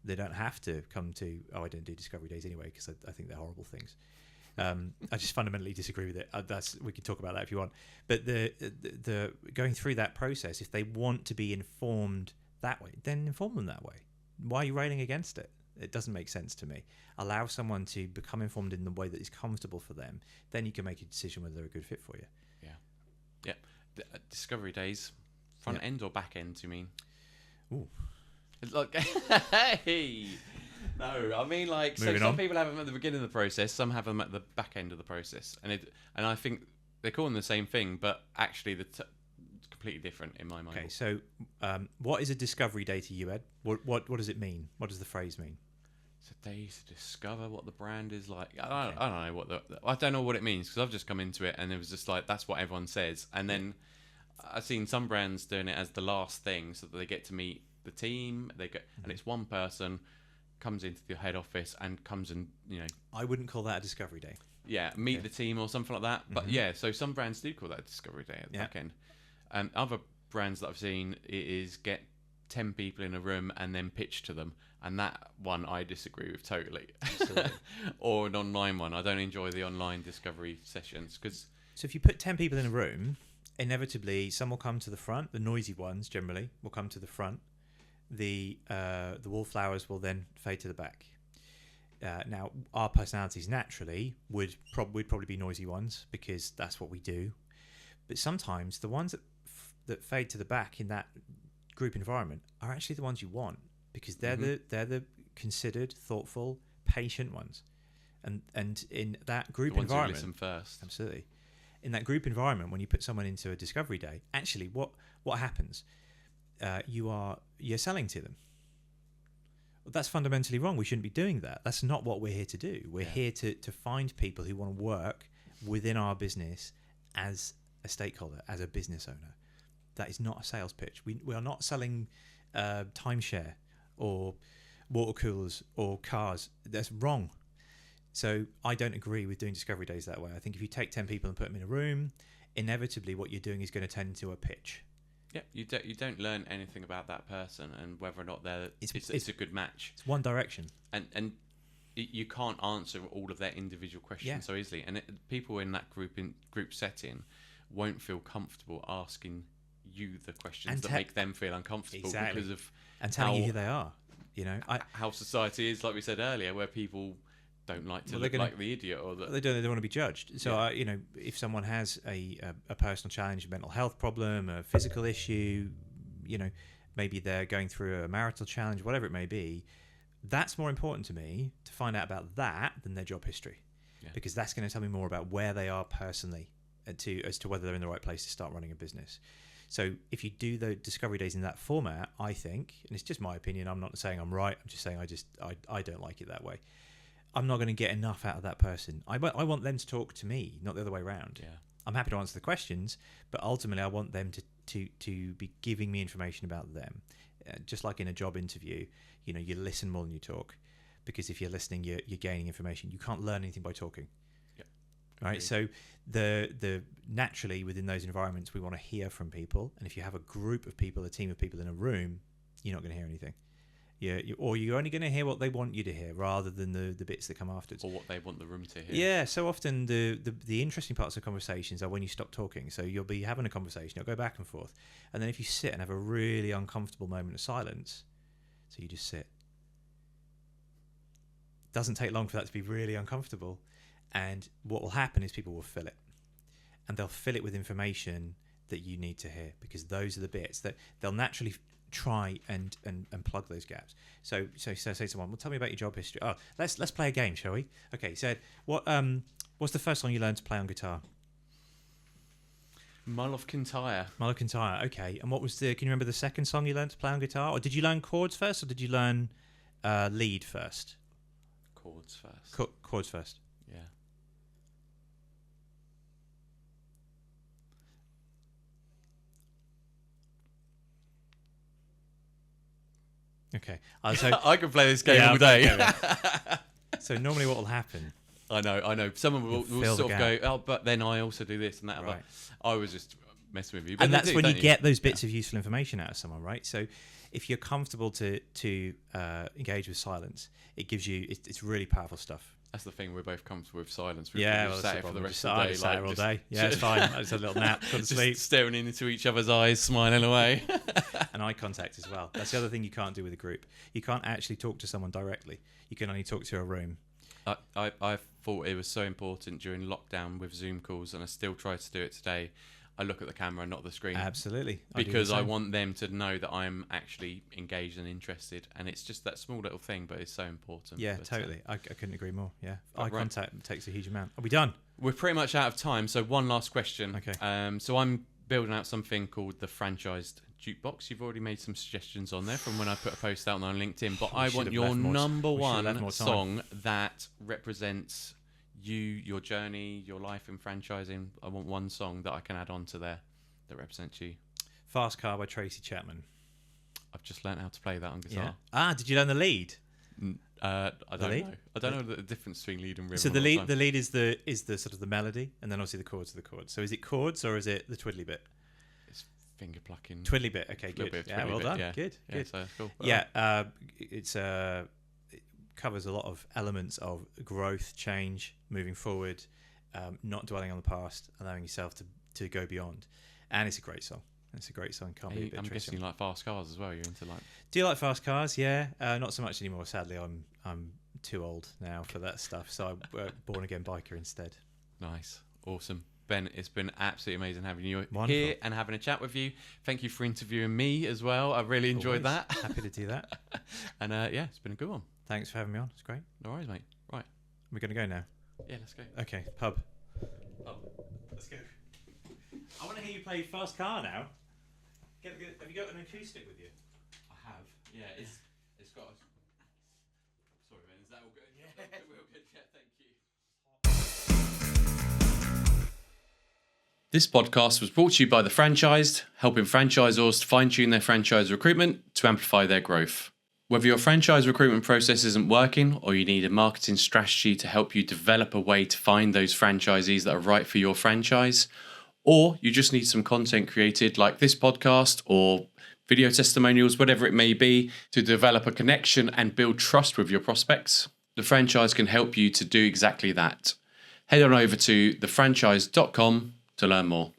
They don't have to come to, I don't do discovery days anyway, because I think they're horrible things. I just fundamentally disagree with it. We can talk about that if you want. But the going through that process, if they want to be informed that way, then inform them that way. Why are you railing against it? It doesn't make sense to me. Allow someone to become informed in the way that is comfortable for them. Then you can make a decision whether they're a good fit for you. Yeah. Discovery days, front end or back end, you mean? Ooh. Like, hey. No, I mean, like, so Moving some on. people have them at the beginning of the process, some have them at the back end of the process, and I think they're calling the same thing, but actually it's completely different in my mind. Okay, so what is a discovery day to you, Ed? What does it mean? What does the phrase mean? It's a day to discover what the brand is like. I don't know what I don't know what it means, because I've just come into it and it was just like that's what everyone says, and then I've seen some brands doing it as the last thing, so that they get to meet the team. They get and it's one person comes into the head office and comes and I wouldn't call that a discovery day. meet the team or something like that. But so some brands do call that a discovery day at the back end. And other brands that I've seen is get 10 people in a room and then pitch to them, and that one I disagree with totally. Or an online one. I don't enjoy the online discovery sessions because. So if you put 10 people in a room, inevitably some will come to the front. The noisy ones generally will come to the front. The wallflowers will then fade to the back. Now our personalities naturally would probably be noisy ones because that's what we do. But sometimes the ones that fade to the back in that group environment are actually the ones you want, because they're the considered, thoughtful, patient ones. And in that group the ones environment, who listen first. Absolutely. In that group environment, when you put someone into a discovery day, actually what happens? You're selling to them. Well, that's fundamentally wrong. We shouldn't be doing that. That's not what we're here to do. We're here to find people who want to work within our business as a stakeholder, as a business owner. That is not a sales pitch. We are not selling timeshare or water coolers or cars. That's wrong. So I don't agree with doing discovery days that way. I think if you take 10 people and put them in a room, inevitably what you're doing is going to turn into a pitch. Yeah, you don't learn anything about that person and whether or not it's a good match. It's one direction, and you can't answer all of their individual questions so easily. And people in that group setting won't feel comfortable asking you the questions that make them feel uncomfortable because of telling you who they are. How society is, like we said earlier, where people don't like to look like the idiot or they don't want to be judged. So if someone has a personal challenge, a mental health problem, a physical issue, maybe they're going through a marital challenge, whatever it may be, that's more important to me to find out about that than their job history, because that's going to tell me more about where they are personally as to whether they're in the right place to start running a business. So if you do the discovery days in that format, I think, and it's just my opinion, I'm not saying I'm right, I'm just saying I don't like it that way. I'm not going to get enough out of that person. I want them to talk to me, not the other way around. Yeah. I'm happy to answer the questions, but ultimately I want them to be giving me information about them. Just like in a job interview, you listen more than you talk, because if you're listening, you're gaining information. You can't learn anything by talking. Yeah. Right. So the naturally within those environments, we want to hear from people, and if you have a group of people, a team of people in a room, you're not going to hear anything. Or you're only going to hear what they want you to hear, rather than the bits that come afterwards. Or what they want the room to hear. Yeah, so often the interesting parts of conversations are when you stop talking. So you'll be having a conversation, you'll go back and forth. And then if you sit and have a really uncomfortable moment of silence, so you just sit. It doesn't take long for that to be really uncomfortable. And what will happen is people will fill it. And they'll fill it with information that you need to hear, because those are the bits that they'll naturally try and plug those gaps. So say to someone, well, tell me about your job history. Oh, let's play a game, shall we? Okay, so what's the first song you learned to play on guitar? Mull of Kintyre. Mull of Kintyre, okay. And can you remember the second song you learned to play on guitar? Or did you learn chords first, or did you learn lead first? Chords first. Chords first. Yeah. Okay. I could play this game all day. Okay. So normally what will happen... I know. Someone will sort of go, oh, but then I also do this and that. Right. I was just messing with you. But and that's when you get those bits of useful information out of someone, right? So if you're comfortable to engage with silence, it gives you... It's really powerful stuff. That's the thing. We're both comfortable with silence. We've sat here for the rest of the day. Sat here all day. Yeah, it's fine. I just had a little nap. Couldn't sleep. Staring into each other's eyes, smiling away. And eye contact as well. That's the other thing you can't do with a group. You can't actually talk to someone directly. You can only talk to a room. I thought it was so important during lockdown with Zoom calls, and I still try to do it today. I look at the camera, not the screen. Absolutely. Because I want them to know that I'm actually engaged and interested. And it's just that small little thing, but it's so important. Yeah, totally. I couldn't agree more. Yeah. Eye contact takes a huge amount. Are we done? We're pretty much out of time. So one last question. Okay. So I'm building out something called the Franchised Jukebox. You've already made some suggestions on there from when I put a post out on LinkedIn. But I want your number one song that represents you, your journey, your life in franchising. I want one song that I can add on to there that represents you. Fast Car by Tracy Chapman. I've just learned how to play that on guitar. Yeah. Did you learn the lead? I don't know. I don't know the difference between lead and rhythm. So the lead is the sort of the melody, and then obviously the chords are the chords. So is it chords or is it the twiddly bit? It's finger plucking. Twiddly bit. Okay, good. Yeah, well done. Yeah. Good. Yeah, so that's cool. Yeah, it covers a lot of elements of growth, change, moving forward, not dwelling on the past, allowing yourself to go beyond. And it's a great song. It's a great song. Can't be a bit I'm tricky. guessing you like fast cars as well. You're into like. Do you like fast cars? Yeah, not so much anymore. Sadly, I'm too old now for that stuff. So I'm born again biker instead. Nice, awesome, Ben. It's been absolutely amazing having you here and having a chat with you. Thank you for interviewing me as well. I really enjoyed that. Happy to do that. And yeah, it's been a good one. Thanks for having me on. It's great. No worries, mate. Right, we're gonna go now. Yeah, let's go. Okay, pub. Let's go. I want to hear you play Fast Car now. Have you got an acoustic with you? I have. Yeah, it's got. Sorry, man. Is that all good? Yeah, we're all good. Yeah, thank you. This podcast was brought to you by The Franchised, helping franchisors to fine-tune their franchise recruitment to amplify their growth. Whether your franchise recruitment process isn't working or you need a marketing strategy to help you develop a way to find those franchisees that are right for your franchise, or you just need some content created like this podcast or video testimonials, whatever it may be, to develop a connection and build trust with your prospects, The Franchise can help you to do exactly that. Head on over to thefranchise.com to learn more.